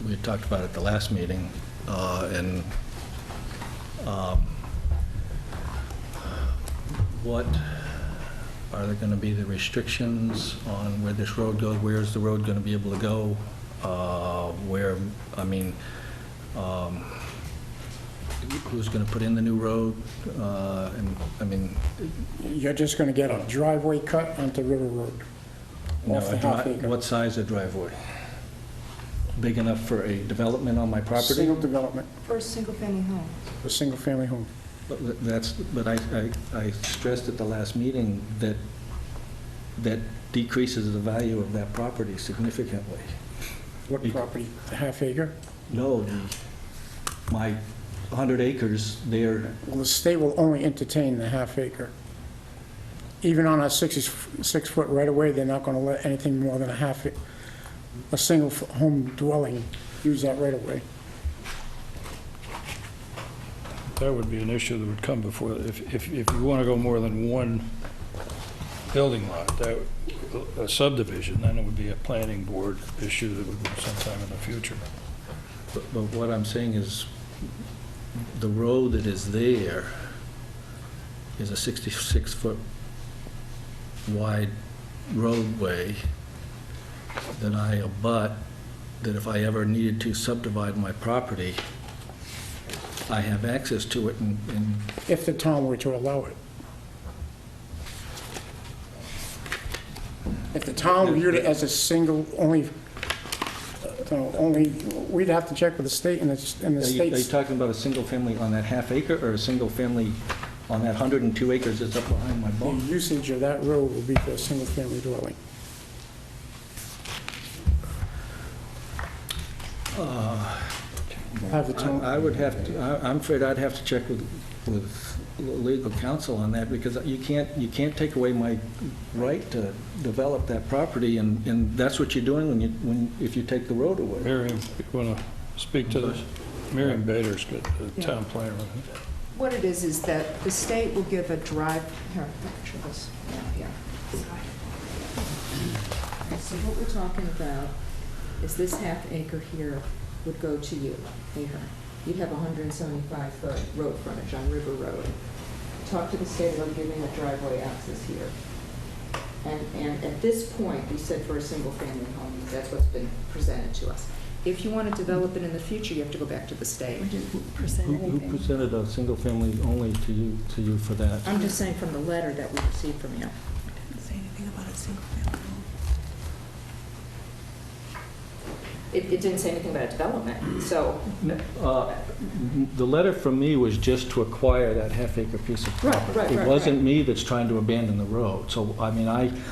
we had talked about at the last meeting, and what are there going to be the restrictions on where this road goes? Where is the road going to be able to go? Who's going to put in the new road? You're just going to get a driveway cut onto River Road. Off the half acre. What size of driveway? Big enough for a development on my property? Single development, For a single-family home. a single-family home. But I stressed at the last meeting that decreases the value of that property significantly. What property? The half acre? No, my 100 acres there. Well, the state will only entertain the half acre. Even on a 66 foot right away, they're not going to let anything more than a single home dwelling use that right away. That would be an issue that would come before, if you want to go more than one building lot, a subdivision, then it would be a planning board issue that would be sometime in the future. But what I'm saying is, the road that is there is a 66-foot wide roadway that I abut, that if I ever needed to subdivide my property, I have access to it and If the town were to allow it. If the town viewed it as a single, only, we'd have to check with the state and the Are you states. talking about a single family on that half acre or a single family on that 102 acres that's up behind my The barn? usage of that road will be for a single-family dwelling. Have the town, I would have to, I'm afraid I'd have to check with legal counsel on that, because you can't take away my right to develop that property, and that's what you're doing if you take the road away. Miriam, you want to speak to this? Miriam Bader's good, the town planner. What it is that the state will give a drive, here, picture this, yeah. So what we're talking about is this half acre here would go to you, hey, her. You'd have 175-foot road frontage on River Road. Talk to the state about giving a driveway access here. And at this point, we said for a single-family home, that's what's been presented to us. If you want to develop it in the future, you have to go back to the state. Who presented a single family only to you for that? I'm just saying from the letter that we received from you. Didn't say anything about a single-family home. It didn't say anything about development, so. The letter from me was just to acquire that half-acre piece of property. Right. It wasn't me that's trying to abandon the road. So, I mean,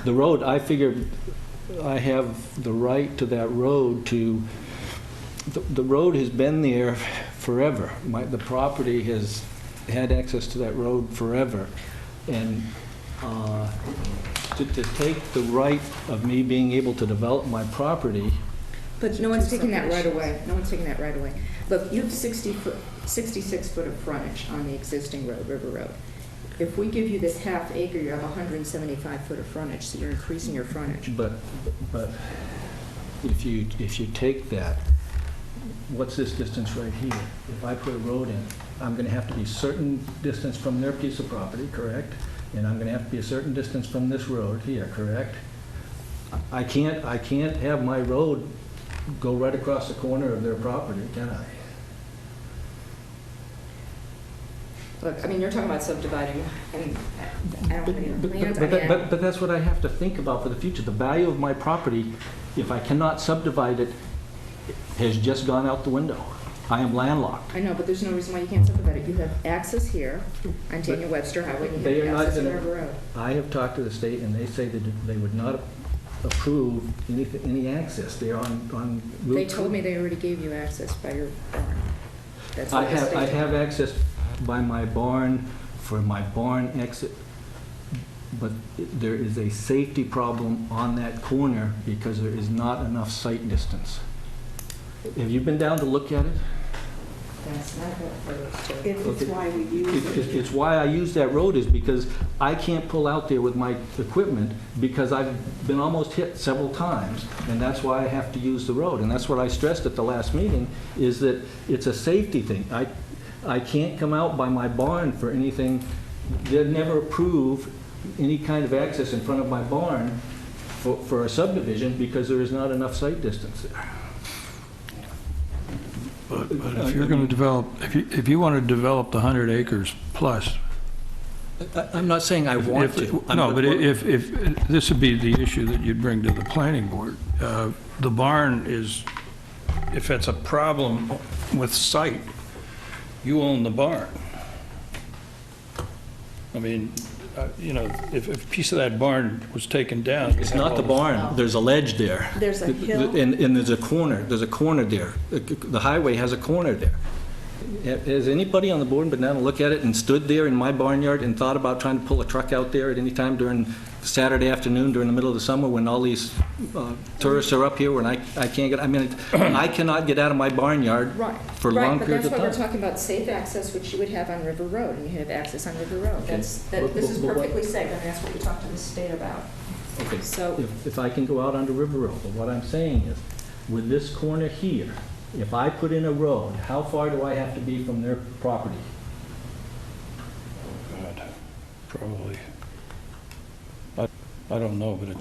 the road, I figured I have the right to that road to, the road has been there forever. The property has had access to that road forever. And to take the right of me being able to develop my property. But no one's taking that right away. No one's taking that right away. Look, you have 66 foot of frontage on the existing road, River Road. If we give you this half acre, you have 175 foot of frontage, so you're increasing your frontage. But if you take that, what's this distance right here? If I put a road in, I'm going to have to be a certain distance from their piece of property, correct? And I'm going to have to be a certain distance from this road here, correct? I can't have my road go right across the corner of their property, can I? Look, I mean, you're talking about subdividing, and I don't have any plans. I mean, But that's what I have to think about for the future. The value of my property, if I cannot subdivide it, has just gone out the window. I am landlocked. I know, but there's no reason why you can't subdivide it. You have access here on Daniel Webster Highway, and They you are have not access on gonna- River Road. I have talked to the state, and they say that they would not approve any access there on Route. They told me they already gave you access by your barn. That's I what the state. have access by my barn for my barn exit, but there is a safety problem on that corner because there is not enough sight distance. Have you been down to look at it? That's not good for those two. It's why we use it. It's why I use that road, is because I can't pull out there with my equipment because I've been almost hit several times, and that's why I have to use the road. And that's what I stressed at the last meeting, is that it's a safety thing. I can't come out by my barn for anything. They'd never approve any kind of access in front of my barn for a subdivision because there is not enough sight distance there. But if you're going to develop, if you want to develop the 100 acres plus. I'm not saying I want to. No, but if this would be the issue that you'd bring to the planning board. The barn is, if it's a problem with sight, you own the barn. I mean, you know, if a piece of that barn was taken down. It's not the barn, there's a ledge there. There's a hill. And there's a corner there. The highway has a corner there. Has anybody on the board been down to look at it and stood there in my barnyard and thought about trying to pull a truck out there at any time during Saturday afternoon during the middle of the summer when all these tourists are up here when I can't get, I mean, I cannot get out of my barnyard for long periods of Right, but that's why we're time. talking about safe access, which you would have on River Road, and you have access on River Road. This is perfectly safe, and that's what we talked to the state about. Okay, So, if I can go out onto River Road, but what I'm saying is, with this corner here, if I put in a road, how far do I have to be from their property? God, probably. I don't know, but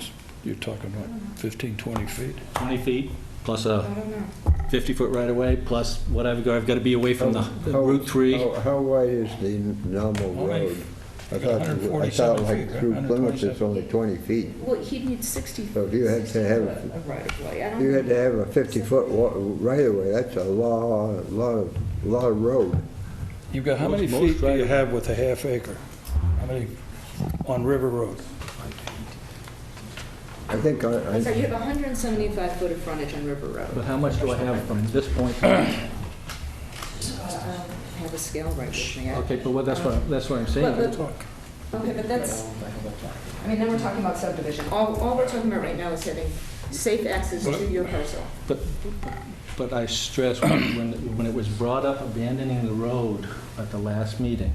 you're talking about 15, 20 feet? 20 feet plus I a don't know. 50-foot right-of-way, plus what I've got to be away from the Route 3. How wide is the normal How many road? I 147 thought like feet, right? through Plymouth, it's 127. only 20 feet. Well, he'd need 60. So if you had to have- 60 foot of right of way. I don't You had know. to have a 50-foot right-of-way, that's a lot of road. You've got, how many Most feet do you right-of- have with a half acre? How many on River Road? I think I'm sorry, you have 175 foot of frontage on River Road. But how much do I have from this point? I have a scale right with me. Okay, but that's what I'm saying. Okay, but that's, I mean, then we're talking about subdivision. All we're talking about right now is having safe access to your parcel. But I stress, when it was brought up abandoning the road at the last meeting,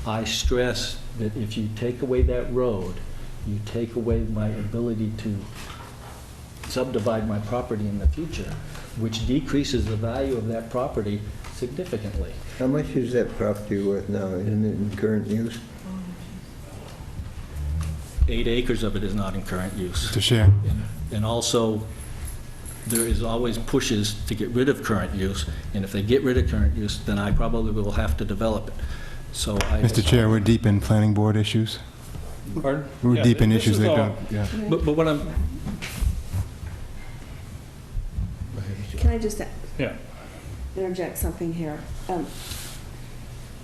I stress that if you take away that road, you take away my ability to subdivide my property in the future, which decreases the value of that property significantly. How much is that property worth now? Isn't it in current use? 8 acres of it is not in current use. To share. And also, there is always pushes to get rid of current use, and if they get rid of current use, then I probably will have to develop it. So Mr. Chair, we're deep in planning board issues. Pardon? We're Yeah, deep in this issues is that all- don't, yeah. But what I'm, Can I just Yeah. interject something here?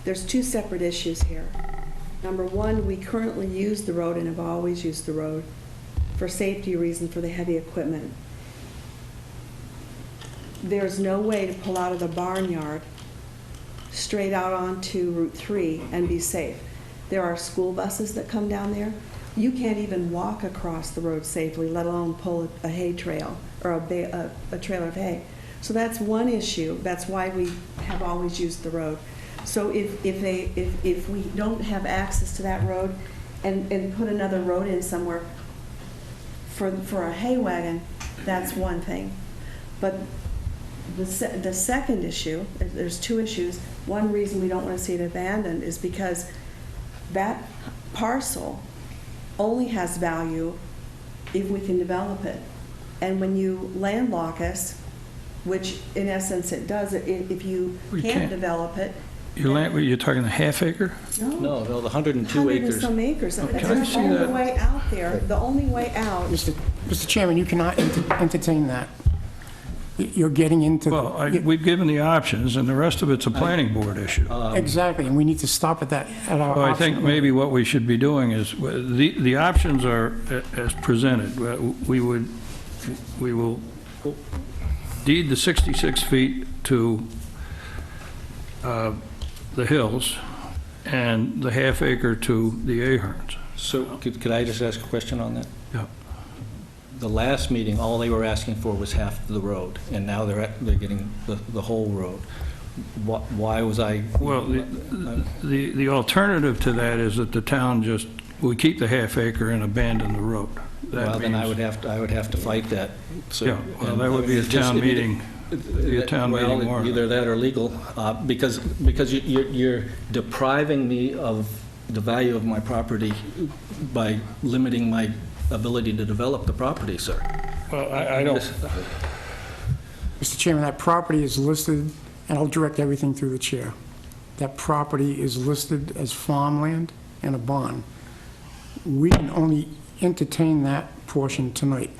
There's two separate issues here. Number one, we currently use the road and have always used the road for safety reasons for the heavy equipment. There's no way to pull out of the barnyard straight out onto Route 3 and be safe. There are school buses that come down there. You can't even walk across the road safely, let alone pull a hay trail or a trailer of hay. So that's one issue. That's why we have always used the road. So if we don't have access to that road and put another road in somewhere for a hay wagon, that's one thing. But the second issue, there's two issues. One reason we don't want to see it abandoned is because that parcel only has value if we can develop it. And when you landlock us, which in essence it does, if you We can't can't. develop it. You're talking a half acre? no, the 102 100 and acres. some acres. Can I That's see the only that? way out there. The only way out. Mr. Chairman, you cannot entertain that. You're getting into... Well, we've given the options, and the rest of it's a planning board issue. Exactly, and we need to stop at that, at our Well, I option. think maybe what we should be doing is, the options are as presented. We will deed the 66 feet to the hills and the half acre to the Aherns. So could I just ask a question on that? Yeah. The last meeting, all they were asking for was half the road, and now they're getting the whole road. Why was I? Well, the alternative to that is that the town just, we keep the half acre and abandon the road. That Well, then I means- would have to fight that. So- Yeah, well, that would be a Just- town meeting, be a town meeting Well, warrant. either that or legal, because you're depriving me of the value of my property by limiting my ability to develop the property, sir. Well, I don't, Mr. Chairman, that property is listed, and I'll direct everything through the chair. That property is listed as farmland and a bond. We can only entertain that portion tonight.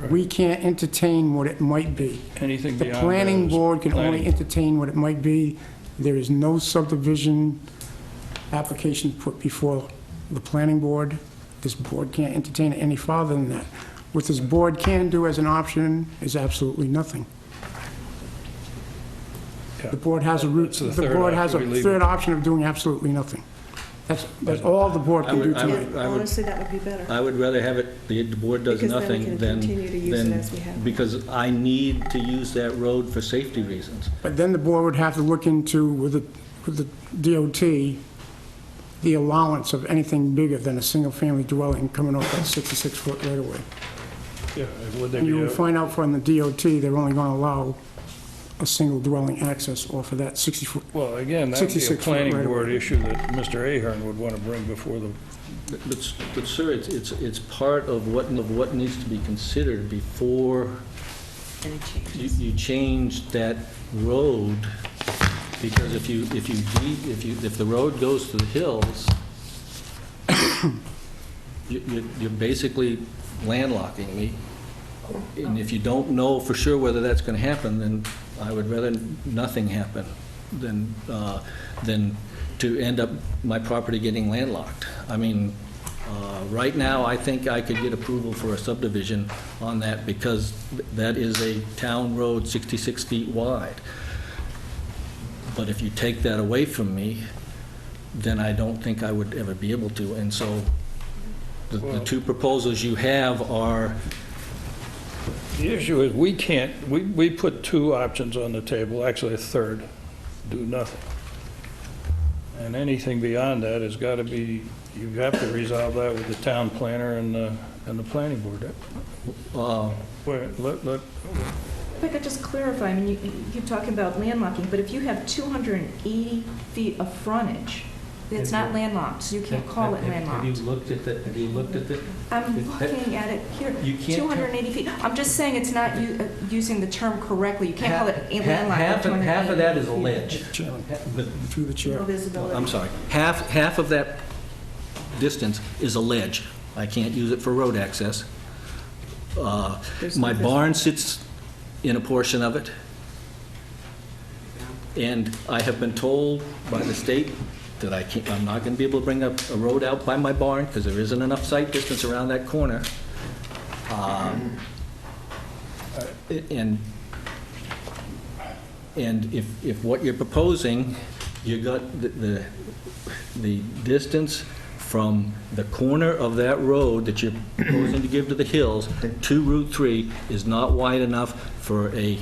We can't entertain what it might be. anything The beyond that planning is board can only planning. entertain what it might be. There is no subdivision application put before the planning board. This board can't entertain it any farther than that. What this board can do as an option is absolutely nothing. Yeah. The board has a route, That's the the third board has a option we leave third it. option of doing absolutely nothing. That's all the board can do I tonight. would- Honestly, that would be better. I would rather have it, the board does Because then we nothing can than, continue to use it as we have. because I need to use that road for safety reasons. But then the board would have to look into, with the DOT, the allowance of anything bigger than a single-family dwelling coming off that 66-foot right-of-way. Yeah, would they And be, you will find out from the DOT, they're only going to allow a single dwelling access off of that 60-foot. Well, again, that would be a 66 foot planning right board away. issue that Mr. Ahern would want to bring before the, But sir, it's part of what needs to be considered before Any changes? you change that road, because if the road goes to the hills, you're basically landlocking me. And if you don't know for sure whether that's going to happen, then I would rather nothing happen than to end up my property getting landlocked. I mean, right now, I think I could get approval for a subdivision on that because that is a town road 66 feet wide. But if you take that away from me, then I don't think I would ever be able to. And so the two proposals you have are, the issue is we can't, we put two options on the table, actually a third, do nothing. And anything beyond that has got to be, you have to resolve that with the town planner and the planning board. If I could just clarify, I mean, you keep talking about landlocking, but if you have 280 feet of frontage, it's not landlocked, so you can't call it landlocked. Have you looked at that? Have you looked at it? I'm looking at it here, You can't 280 feet. I'm just saying it's not using the term correctly. You can't call it a landlocked. Half of that is a ledge. Through the chair. No visibility. I'm sorry. Half of that distance is a ledge. I can't use it for road access. My barn sits in a portion of it. And I have been told by the state that I'm not going to be able to bring a road out by my barn because there isn't enough sight distance around that corner. And if what you're proposing, you got the distance from the corner of that road that you're proposing to give to the hills to Route 3 is not wide enough for a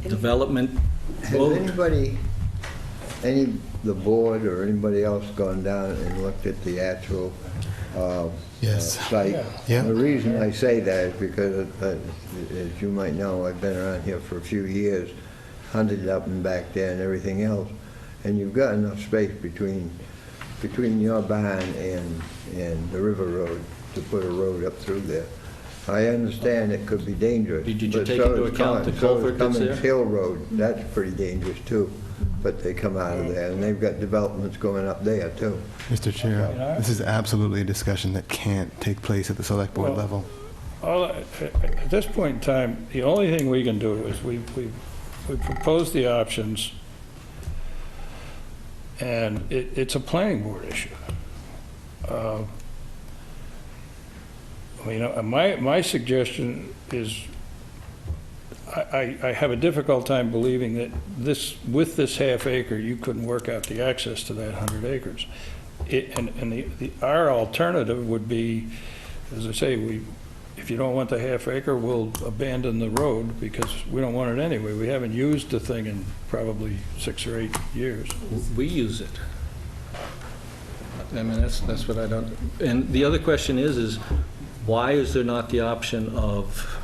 development road. Has anybody, the board or anybody else gone down and looked at the actual Yes. site? Yeah. The reason I say that is because, as you might know, I've been around here for a few years, hunted up and back there and everything else, and you've got enough space between your barn and the river road to put a road up through there. I understand it could be dangerous. Did you but take so into is account the so is culvert that's Cummings there? Hill Road, that's pretty dangerous too, but they come out of there, and they've got developments going up there too. Mr. Chair, this is absolutely a discussion that can't take place at the select board Well, level. At this point in time, the only thing we can do is we propose the options, and it's a planning board issue. My suggestion is, I have a difficult time believing that with this half acre, you couldn't work out the access to that 100 acres. Our alternative would be, as I say, if you don't want the half acre, we'll abandon the road because we don't want it anyway. We haven't used the thing in probably 6 or 8 years. We use it. I mean, that's what I don't, and the other question is why is there not the option of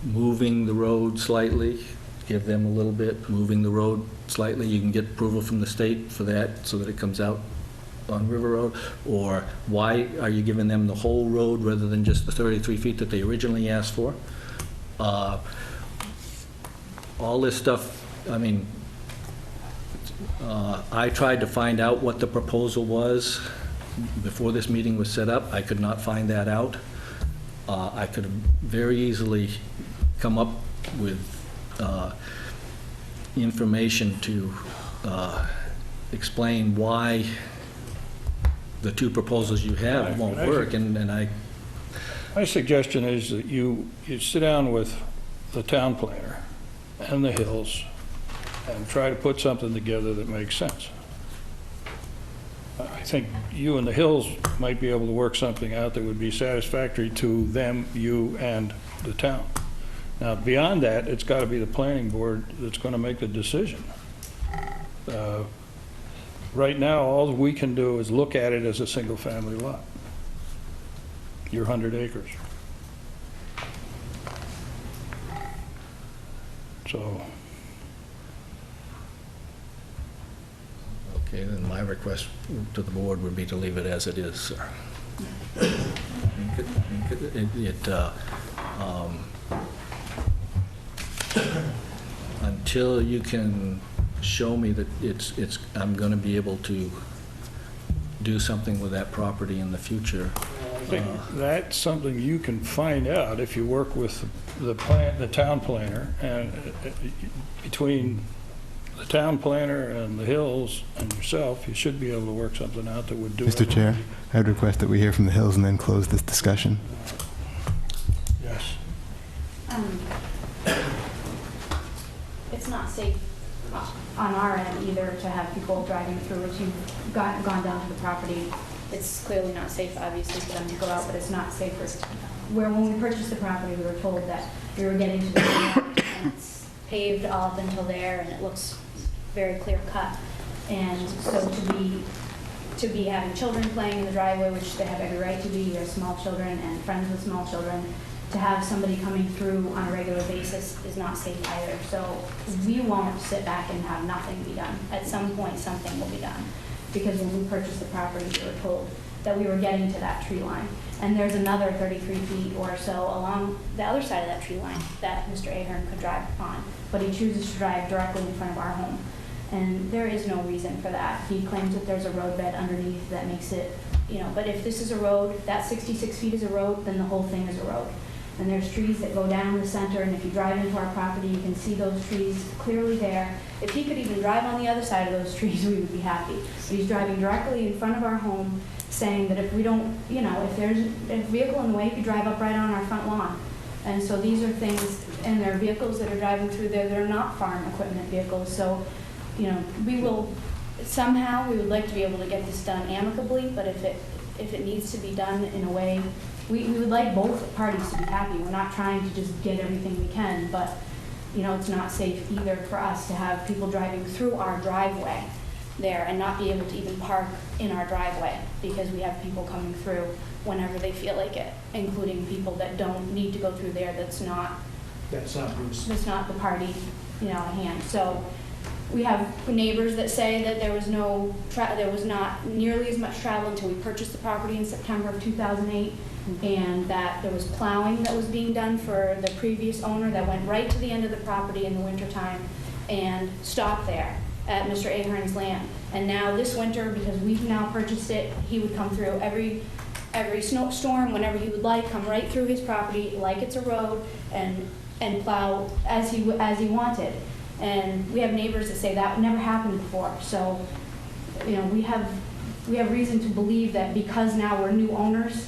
moving the road slightly, give them a little bit, moving the road slightly, you can get approval from the state for that so that it comes out on River Road, or why are you giving them the whole road rather than just the 33 feet that they originally asked for? All this stuff, I mean, I tried to find out what the proposal was before this meeting was set up. I could not find that out. I could have very easily come up with information to explain why the two proposals you have won't work, and I... My suggestion is that you sit down with the town planner and the Hills and try to put something together that makes sense. I think you and the Hills might be able to work something out that would be satisfactory to them, you, and the town. Now, beyond that, it's got to be the planning board that's going to make the decision. Right now, all we can do is look at it as a single-family lot. Your 100 acres. So, Okay, then my request to the board would be to leave it as it is, sir. Until you can show me that I'm going to be able to do something with that property in the future. I think that's something you can find out if you work with the town planner, and between the town planner and the Hills and yourself, you should be able to work something out that would do it. Mr. Chair, I would request that we hear from the Hills and then close this discussion. Yes. It's not safe on our end either to have people driving through it. You've gone down to the property. It's clearly not safe, obviously, for them to go out, but it's not safe when we purchased the property, we were told that we were getting to the end, and it's paved all up until there, and it looks very clear cut. And so to be having children playing in the driveway, which they have every right to be, they're small children and friends with small children, to have somebody coming through on a regular basis is not safe either. So we won't sit back and have nothing be done. At some point, something will be done. Because when we purchased the property, we were told that we were getting to that tree line. And there's another 33 feet or so along the other side of that tree line that Mr. Ahern could drive on. But he chooses to drive directly in front of our home. And there is no reason for that. He claims that there's a roadbed underneath that makes it, but if this is a road, that 66 feet is a road, then the whole thing is a road. And there's trees that go down the center, and if you drive into our property, you can see those trees clearly there. If he could even drive on the other side of those trees, we would be happy. But he's driving directly in front of our home, saying that if we don't, if there's a vehicle in the way, he could drive up right on our front lawn. And so these are things, and there are vehicles that are driving through there that are not farm equipment vehicles. So, we will, somehow, we would like to be able to get this done amicably, but if it needs to be done in a way, we would like both parties to be happy. We're not trying to just get everything we can, but, it's not safe either for us to have people driving through our driveway there and not be able to even park in our driveway because we have people coming through whenever they feel like it, including people that don't need to go through there. That's not the party, at hand. So we have neighbors that say that there was not nearly as much travel until we purchased the property in September of 2008, and that there was plowing that was being done for the previous owner that went right to the end of the property in the wintertime and stopped there at Mr. Ahern's land. And now this winter, because we've now purchased it, he would come through every snowstorm whenever he would like, come right through his property like it's a road and plow as he wanted. And we have neighbors that say that never happened before. So, we have reason to believe that because now we're new owners,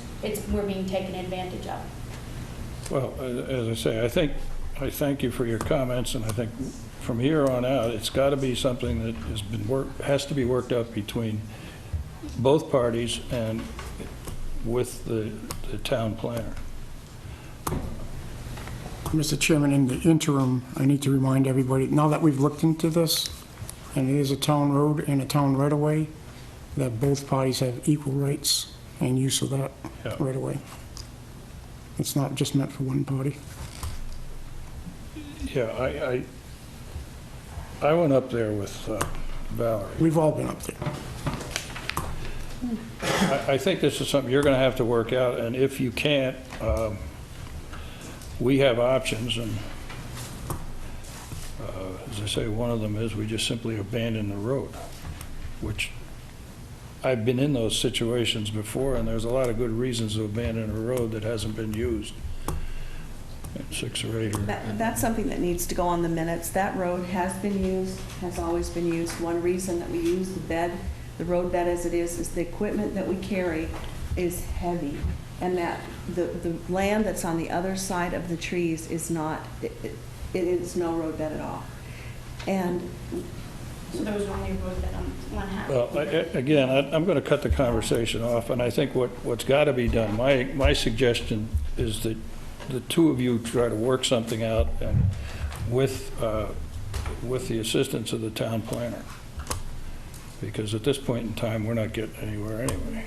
we're being taken advantage of. Well, as I say, I thank you for your comments, and I think from here on out, it's got to be something that has to be worked out between both parties and with the town planner. Mr. Chairman, in the interim, I need to remind everybody, now that we've looked into this, and it is a town road and a town right-of-way, that both parties have equal rights and use of that right-of-way. It's not just meant for one party. Yeah, I went up there with Valerie. We've all been up there. I think this is something you're going to have to work out, and if you can't, we have options, and as I say, one of them is we just simply abandon the road, which I've been in those situations before, and there's a lot of good reasons to abandon a road that hasn't been used. 6 or 8 or... That's something that needs to go on the minutes. That road has been used, has always been used. One reason that we use the road bed as it is the equipment that we carry is heavy, and that the land that's on the other side of the trees is not, it is no road bed at all. And So there was only a road bed on one half. Well, again, I'm going to cut the conversation off, and I think what's got to be done, my suggestion is that the two of you try to work something out, and with the assistance of the town planner, because at this point in time, we're not getting anywhere anyway.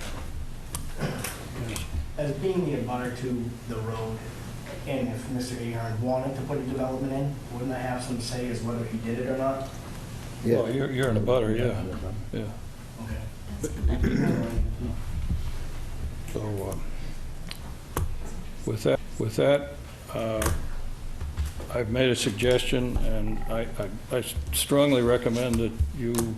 As being the abutter to the road, And if Mr. Ahern wanted to put a development in, wouldn't that have some say as whether he did it or not? Yeah. Well, you're in a butter, yeah. Yeah. Okay. So, with that, I've made a suggestion, and I strongly recommend that you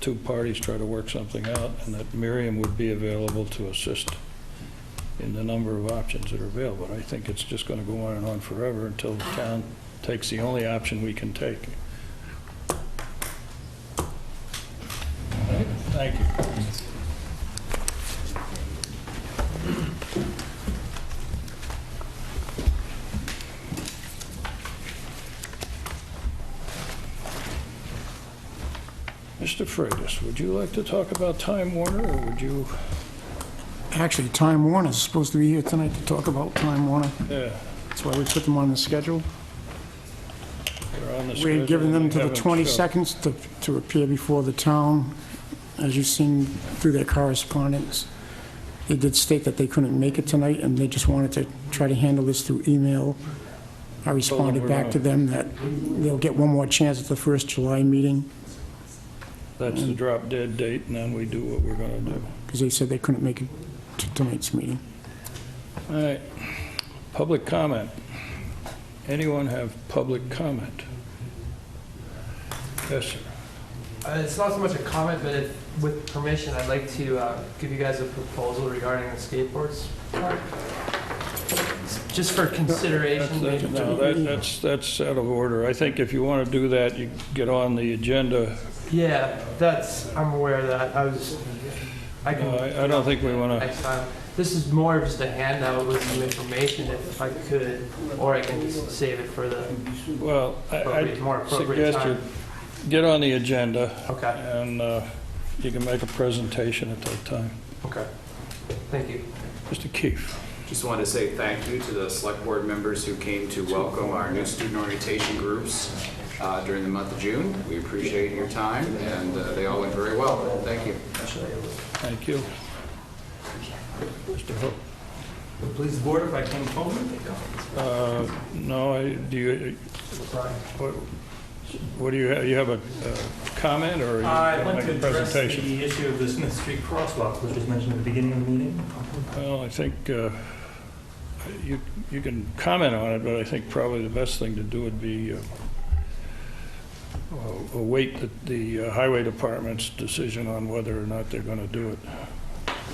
two parties try to work something out, and that Miriam would be available to assist in the number of options that are available. I think it's just going to go on and on forever until the town takes the only option we can take. All right? Thank you. Mr. Freitas, would you like to talk about Time Warner, or would you? Actually, Time Warner's supposed to be here tonight to talk about Time Warner. Yeah. That's why we put them on the schedule. They're on the We're schedule, giving them to the haven't showed. 22nd to appear before the town. As you've seen through their correspondence, they did state that they couldn't make it tonight, and they just wanted to try to handle this through email. I responded back to them that they'll get one more chance at the first July meeting. That's the drop dead date, and then we do what we're going to do. Because they said they couldn't make it to tonight's meeting. All right. Public comment. Anyone have public comment? Yes, sir. It's not so much a comment, but with permission, I'd like to give you guys a proposal regarding the skateboards park. Just for consideration. That's out of order. I think if you want to do that, you get on the agenda. Yeah, I'm aware of that. I don't think we want to. Next time. This is more of just a handout with some information if I could, or I can just save it for the Well, more I appropriate suggest time. you get on the agenda. Okay. And you can make a presentation at that time. Okay. Thank you. Mr. Keefe. Just wanted to say thank you to the select board members who came to welcome our new student orientation groups during the month of June. We appreciate your time, and they all went very well. Thank you. Thank you. Mr. Hook. Please the board if I came forward. No, do you? What do you have? You have a comment, or I'd like make to a address presentation? the issue of the Smith Street crosswalk, which was mentioned at the beginning of the meeting. Well, I think you can comment on it, but I think probably the best thing to do would be await the highway department's decision on whether or not they're going to do it.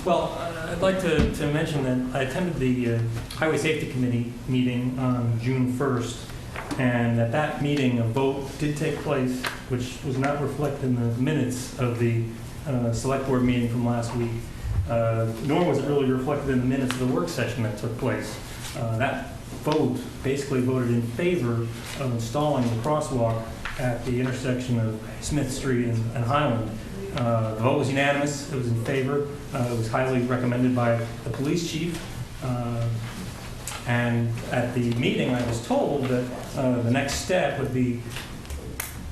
Well, I'd like to mention that I attended the Highway Safety Committee meeting on June 1st, and at that meeting, a vote did take place, which was not reflected in the minutes of the Select Board meeting from last week, nor was it really reflected in the minutes of the work session that took place. That vote basically voted in favor of installing the crosswalk at the intersection of Smith Street and Highland. The vote was unanimous. It was in favor. It was highly recommended by the police chief. And at the meeting, I was told that the next step would be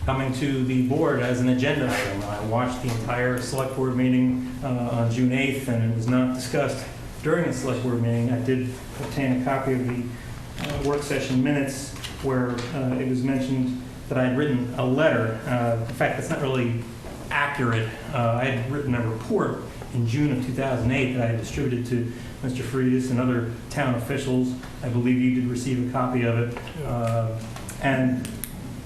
coming to the board as an agenda item. I watched the entire select board meeting on June 8th, and it was not discussed during the select board meeting. I did obtain a copy of the work session minutes where it was mentioned that I had written a letter. In fact, that's not really accurate. I had written a report in June of 2008 that I had distributed to Mr. Freitas and other town officials. I believe you did receive a copy of it. And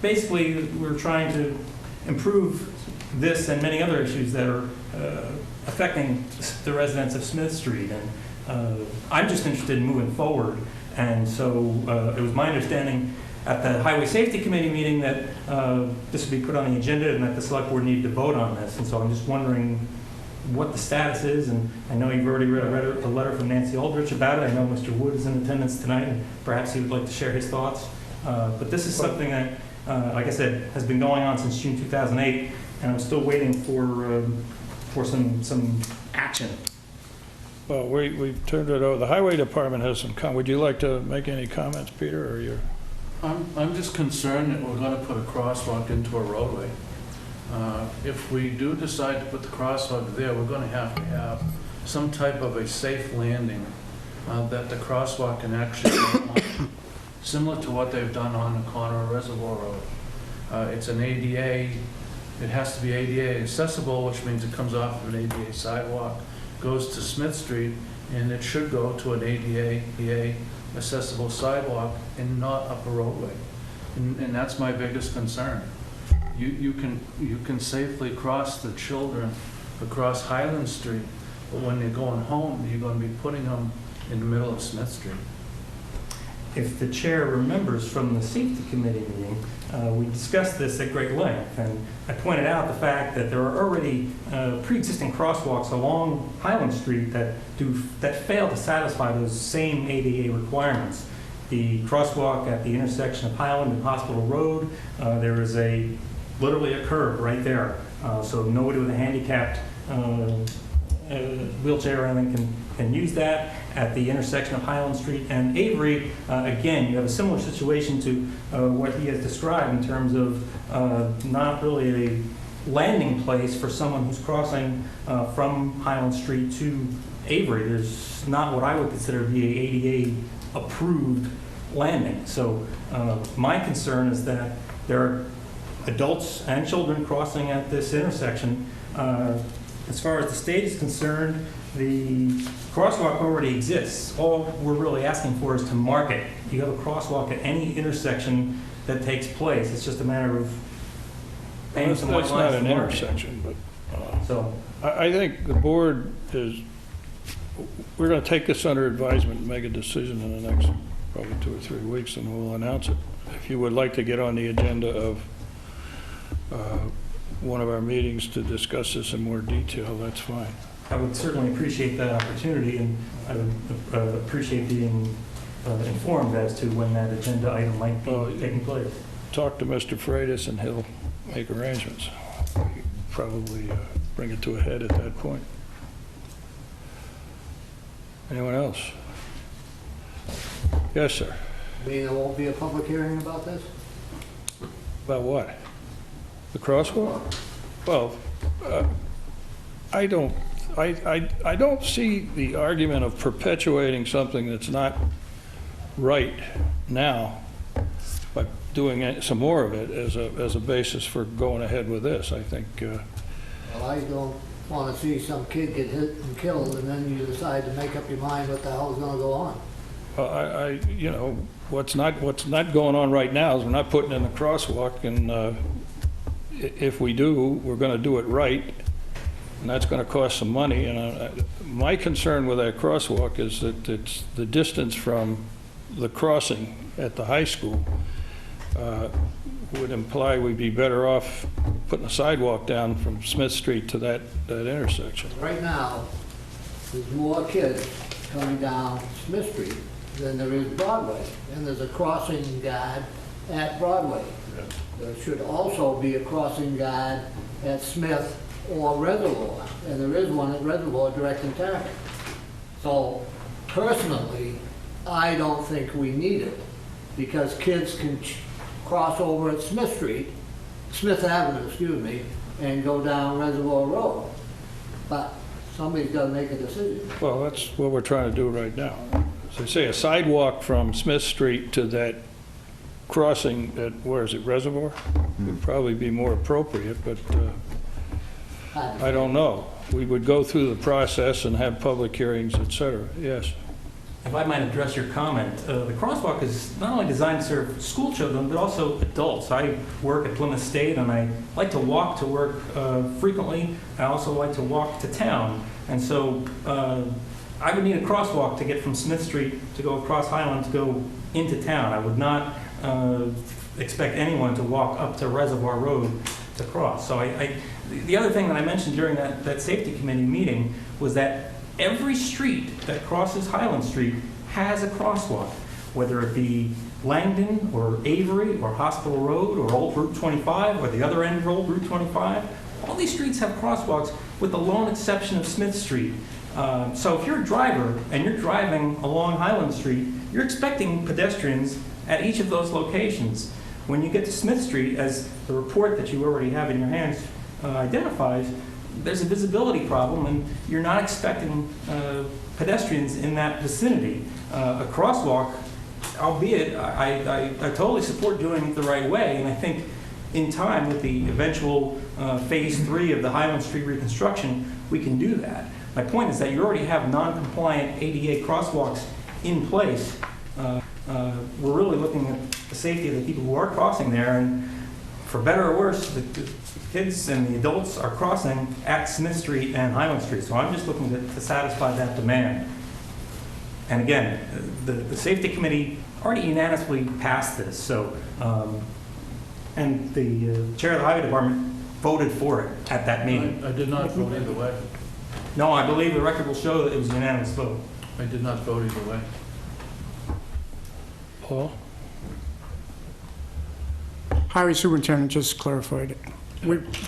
basically, we're trying to improve this and many other issues that are affecting the residents of Smith Street. And I'm just interested in moving forward. And so it was my understanding at the Highway Safety Committee meeting that this would be put on the agenda and that the select board needed to vote on this. And so I'm just wondering what the status is. And I know you've already read a letter from Nancy Aldrich about it. I know Mr. Wood is in attendance tonight, and perhaps he would like to share his thoughts. But this is something that, like I said, has been going on since June 2008, and I'm still waiting for some action. Well, we've turned it over. The highway department has some Would you like to make any comments, Peter, or you're? I'm just concerned that we're going to put a crosswalk into a roadway. If we do decide to put the crosswalk there, we're going to have some type of a safe landing that the crosswalk can actually go on, similar to what they've done on the corner of Reservoir Road. It's an ADA, it has to be ADA accessible, which means it comes off of an ADA sidewalk, goes to Smith Street, and it should go to an ADA accessible sidewalk and not up a roadway. And that's my biggest concern. You can safely cross the children across Highland Street, but when they're going home, you're going to be putting them in the middle of Smith Street. If the chair remembers from the safety committee meeting, we discussed this at great length, and I pointed out the fact that there are already pre-existing crosswalks along Highland Street that fail to satisfy those same ADA requirements. The crosswalk at the intersection of Highland and Hospital Road, there is literally a curb right there, so nobody with a handicapped wheelchair or anything can use that. At the intersection of Highland Street and Avery, again, you have a similar situation to what he has described in terms of not really a landing place for someone who's crossing from Highland Street to Avery. There's not what I would consider to be an ADA approved landing. So my concern is that there are adults and children crossing at this intersection. As far as the state is concerned, the crosswalk already exists. All we're really asking for is to mark it. You have a crosswalk at any intersection that takes place. It's just a matter of paying some white lines to mark it. That's not an intersection, but so I think the board we're going to take this under advisement and make a decision in the next probably 2 or 3 weeks, and we'll announce it. If you would like to get on the agenda of one of our meetings to discuss this in more detail, that's fine. I would certainly appreciate that opportunity, and I would appreciate being informed as to when that agenda item might be taking place. Talk to Mr. Freitas and he'll make arrangements. Probably bring it to a head at that point. Anyone else? Yes, sir. You mean there won't be a public hearing about this? About what? The crosswalk? Well, I don't see the argument of perpetuating something that's not right now by doing some more of it as a basis for going ahead with this. I think. Well, I don't want to see some kid get hit and killed, and then you decide to make up your mind what the hell is going to go on. Well, what's not going on right now is we're not putting in the crosswalk, and if we do, we're going to do it right, and that's going to cost some money. And my concern with that crosswalk is that it's the distance from the crossing at the high school would imply we'd be better off putting a sidewalk down from Smith Street to that intersection. Right now, there's more kids coming down Smith Street than there is Broadway, and there's a crossing guard at Broadway. There should also be a crossing guard at Smith or Reservoir, and there is one at Reservoir directing traffic. So personally, I don't think we need it, because kids can cross over at Smith Avenue, excuse me, and go down Reservoir Road. But somebody's got to make a decision. Well, that's what we're trying to do right now. As I say, a sidewalk from Smith Street to that crossing at, where is it, Reservoir? Would probably be more appropriate, but I don't know. We would go through the process and have public hearings, et cetera. Yes. If I might address your comment, the crosswalk is not only designed to serve school children, but also adults. I work at Plymouth State, and I like to walk to work frequently. I also like to walk to town. And so I would need a crosswalk to get from Smith Street to go across Highland to go into town. I would not expect anyone to walk up to Reservoir Road to cross. So the other thing that I mentioned during that safety committee meeting was that every street that crosses Highland Street has a crosswalk, whether it be Langdon or Avery or Hospital Road or Old Route 25 or the other end of Old Route 25. All these streets have crosswalks with the lone exception of Smith Street. So if you're a driver and you're driving along Highland Street, you're expecting pedestrians at each of those locations. When you get to Smith Street, as the report that you already have in your hands identifies, there's a visibility problem, and you're not expecting pedestrians in that vicinity. A crosswalk, albeit, I totally support doing it the right way, and I think in time, with the eventual Phase 3 of the Highland Street reconstruction, we can do that. My point is that you already have non-compliant ADA crosswalks in place. We're really looking at the safety of the people who are crossing there, and for better or worse, the kids and the adults are crossing at Smith Street and Highland Street. So I'm just looking to satisfy that demand. And again, the safety committee already unanimously passed this. So, and the chair of the highway department voted for it at that meeting. I did not vote either way. No, I believe the record will show that it was a unanimous vote. I did not vote either way. Paul? Highway superintendent just clarified it.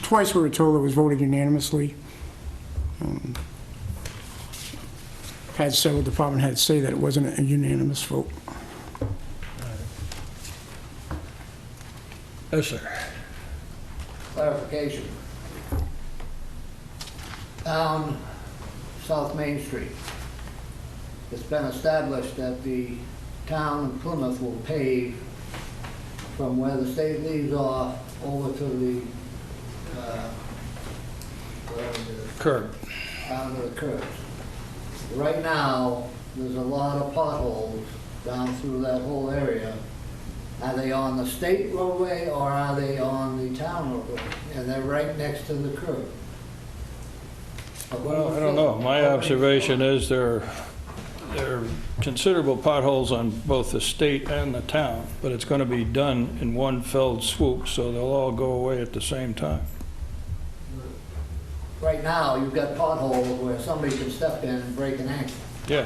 Twice we were told it was voted unanimously. Had several department heads say that it wasn't a unanimous vote. Yes, sir. Clarification. Down South Main Street, it's been established that the town of Plymouth will pave from where the state leaves off over to the, whatever it is, Curb. down to the curbs. Right now, there's a lot of potholes down through that whole area. Are they on the state roadway or are they on the town roadway? And they're right next to the curb. Well, I don't know. My observation is there are considerable potholes on both the state and the town, but it's going to be done in one fell swoop, so they'll all go away at the same time. Right now, you've got potholes where somebody can step in and break an ankle. Yeah,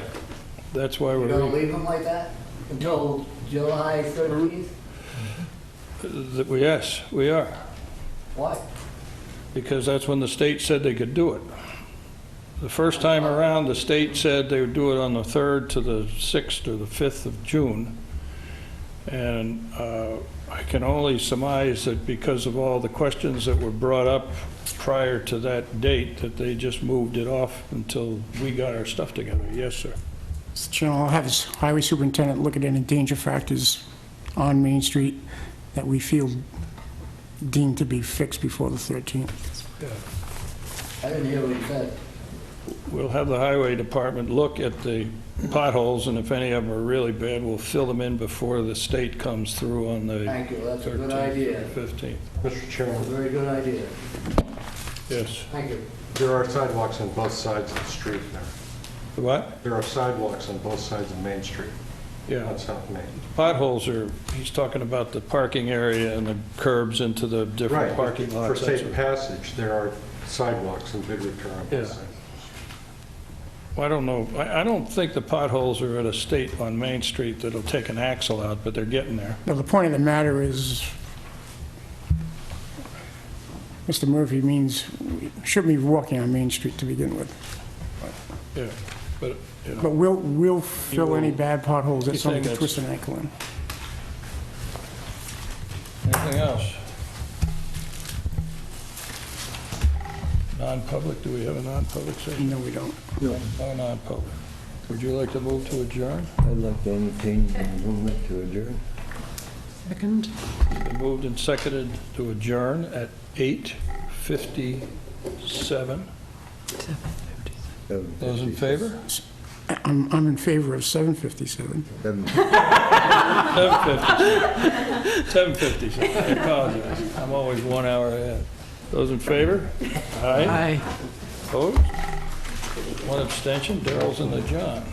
that's why You're gonna we're... leave them like that until July 13th? Yes, we are, Why? because that's when the state said they could do it. The first time around, the state said they would do it on the 3rd to the 6th or the 5th of June. And I can only surmise that because of all the questions that were brought up prior to that date, that they just moved it off until we got our stuff together. Yes, sir. Mr. Chairman, I'll have his highway superintendent look at any danger factors on Main Street that we feel deemed to be fixed before the 13th. Yeah. I didn't hear what you said. We'll have the highway department look at the potholes, and if any of them are really bad, we'll fill them in before the state comes through on the Thank you, that's a good 13th, idea. 15th. Mr. Chairman, Very good idea. Yes. Thank you. there are sidewalks on both sides of the street there. What? There are sidewalks on both sides of Main Street. Yeah. On South Main. Potholes are, he's talking about the parking area and the curbs into the different Right, parking for lots. safe passage, there are sidewalks in Bidwick on Yeah. both sides. Well, I don't know, I don't think the potholes are at a state on Main Street that'll take an axle out, but they're getting there. Now, the point of the matter is, Mr. Murphy means we shouldn't be walking on Main Street to begin with. Yeah, but, you know. But we'll fill any bad potholes that You're somebody saying can twist that's- an ankle in. Anything else? Non-public, do we have a non-public session? No, we don't. No non-public. Would you like to move to adjourn? I'd like to entertain the movement to adjourn. Second. It's been moved and seconded to adjourn at 8:57. Those in favor? I'm in favor of 7:57. 7:57. I apologize. I'm always 1 hour ahead. Those in favor? Aye. Opposed? One abstention. Darrell's in the John.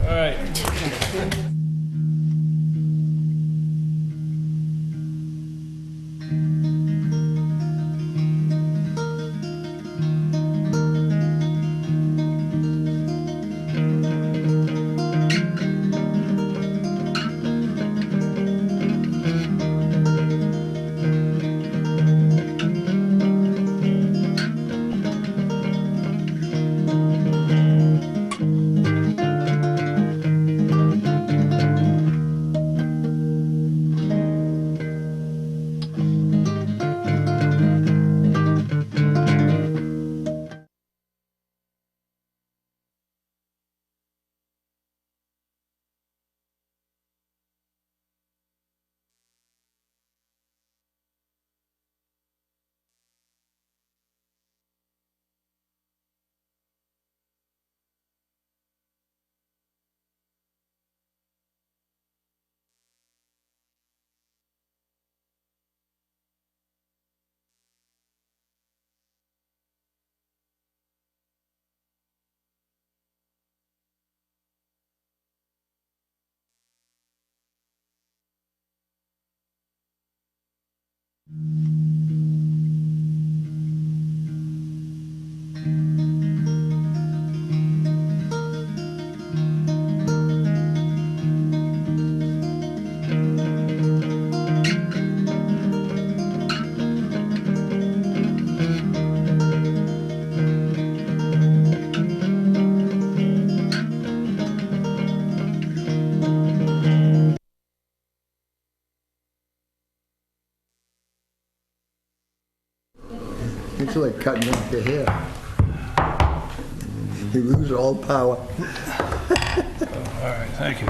All right. It's like cutting off your hair. You lose all power. All right, thank you.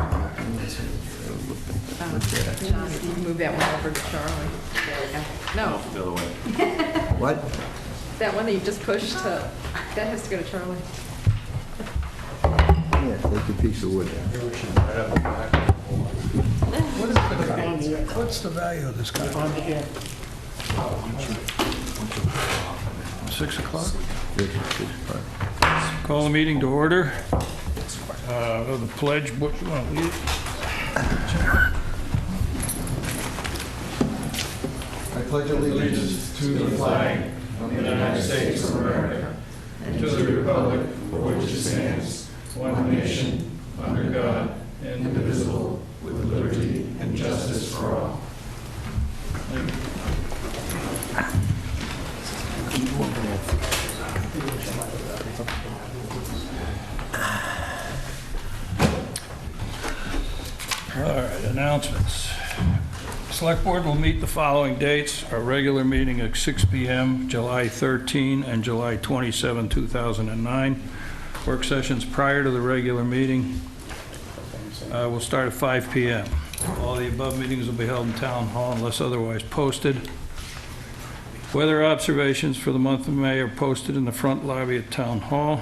Move that one over to Charlie. No, The other way. What? that one that you just pushed to, that has to go to Charlie. Yeah, take a piece of wood. What's the value of this guy? 6 o'clock? This is 6 o'clock. Call the meeting to order. The pledge, what you want to lead? I pledge allegiance to the flag of the United States of America and to the republic for which it stands, one nation, under God, indivisible, with liberty and justice for all. All right, announcements. Select Board will meet the following dates. Our regular meeting at 6 p.m., July 13 and July 27, 2009. Work sessions prior to the regular meeting will start at 5 p.m. All the above meetings will be held in Town Hall unless otherwise posted. Weather observations for the month of May are posted in the front lobby at Town Hall.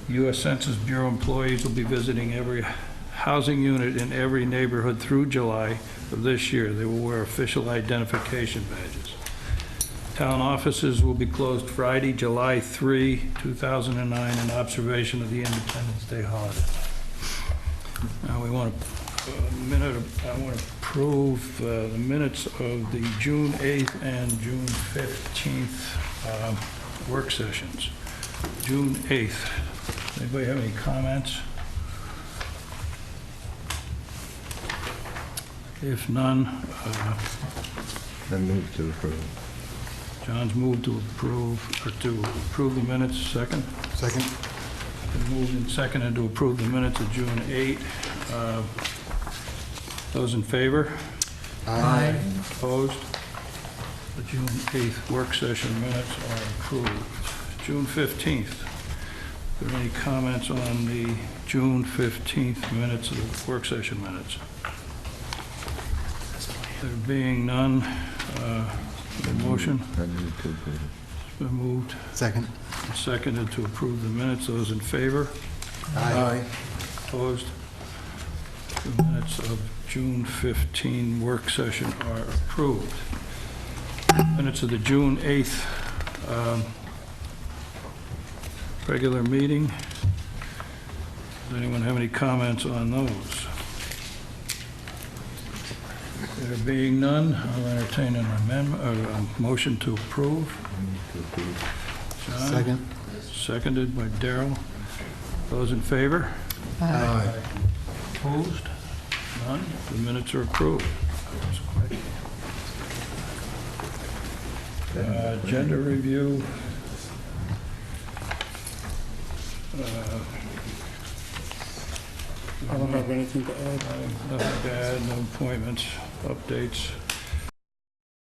U.S. Census Bureau employees will be visiting every housing unit in every neighborhood through July of this year. They will wear official identification badges. Town offices will be closed Friday, July 3, 2009, in observation of the Independence Day holiday. Now we want to I want to approve the minutes of the June 8th and June 15th work sessions. June 8th. Anybody have any comments? If none, I move to approve. John's moved to approve the minutes. Second? Second. Been moved and seconded to approve the minutes of June 8. Those in favor? Aye. Opposed? The June 8th work session minutes are approved. June 15th. Are there any comments on the June 15th minutes of the work session minutes? There being none, the motion I move to approve. has been moved Second. and seconded to approve the minutes. Those in favor? Aye. Opposed? The minutes of June 15 work session are approved. Minutes of the June 8th regular meeting. Does anyone have any comments on those? There being none, I'll entertain an amendment, or a motion to approve. John? Second. Seconded by Darrell. Those in favor? Aye. Opposed? None? The minutes are approved. Agenda review. I don't have anything to add. Nothing to add, no appointments, updates.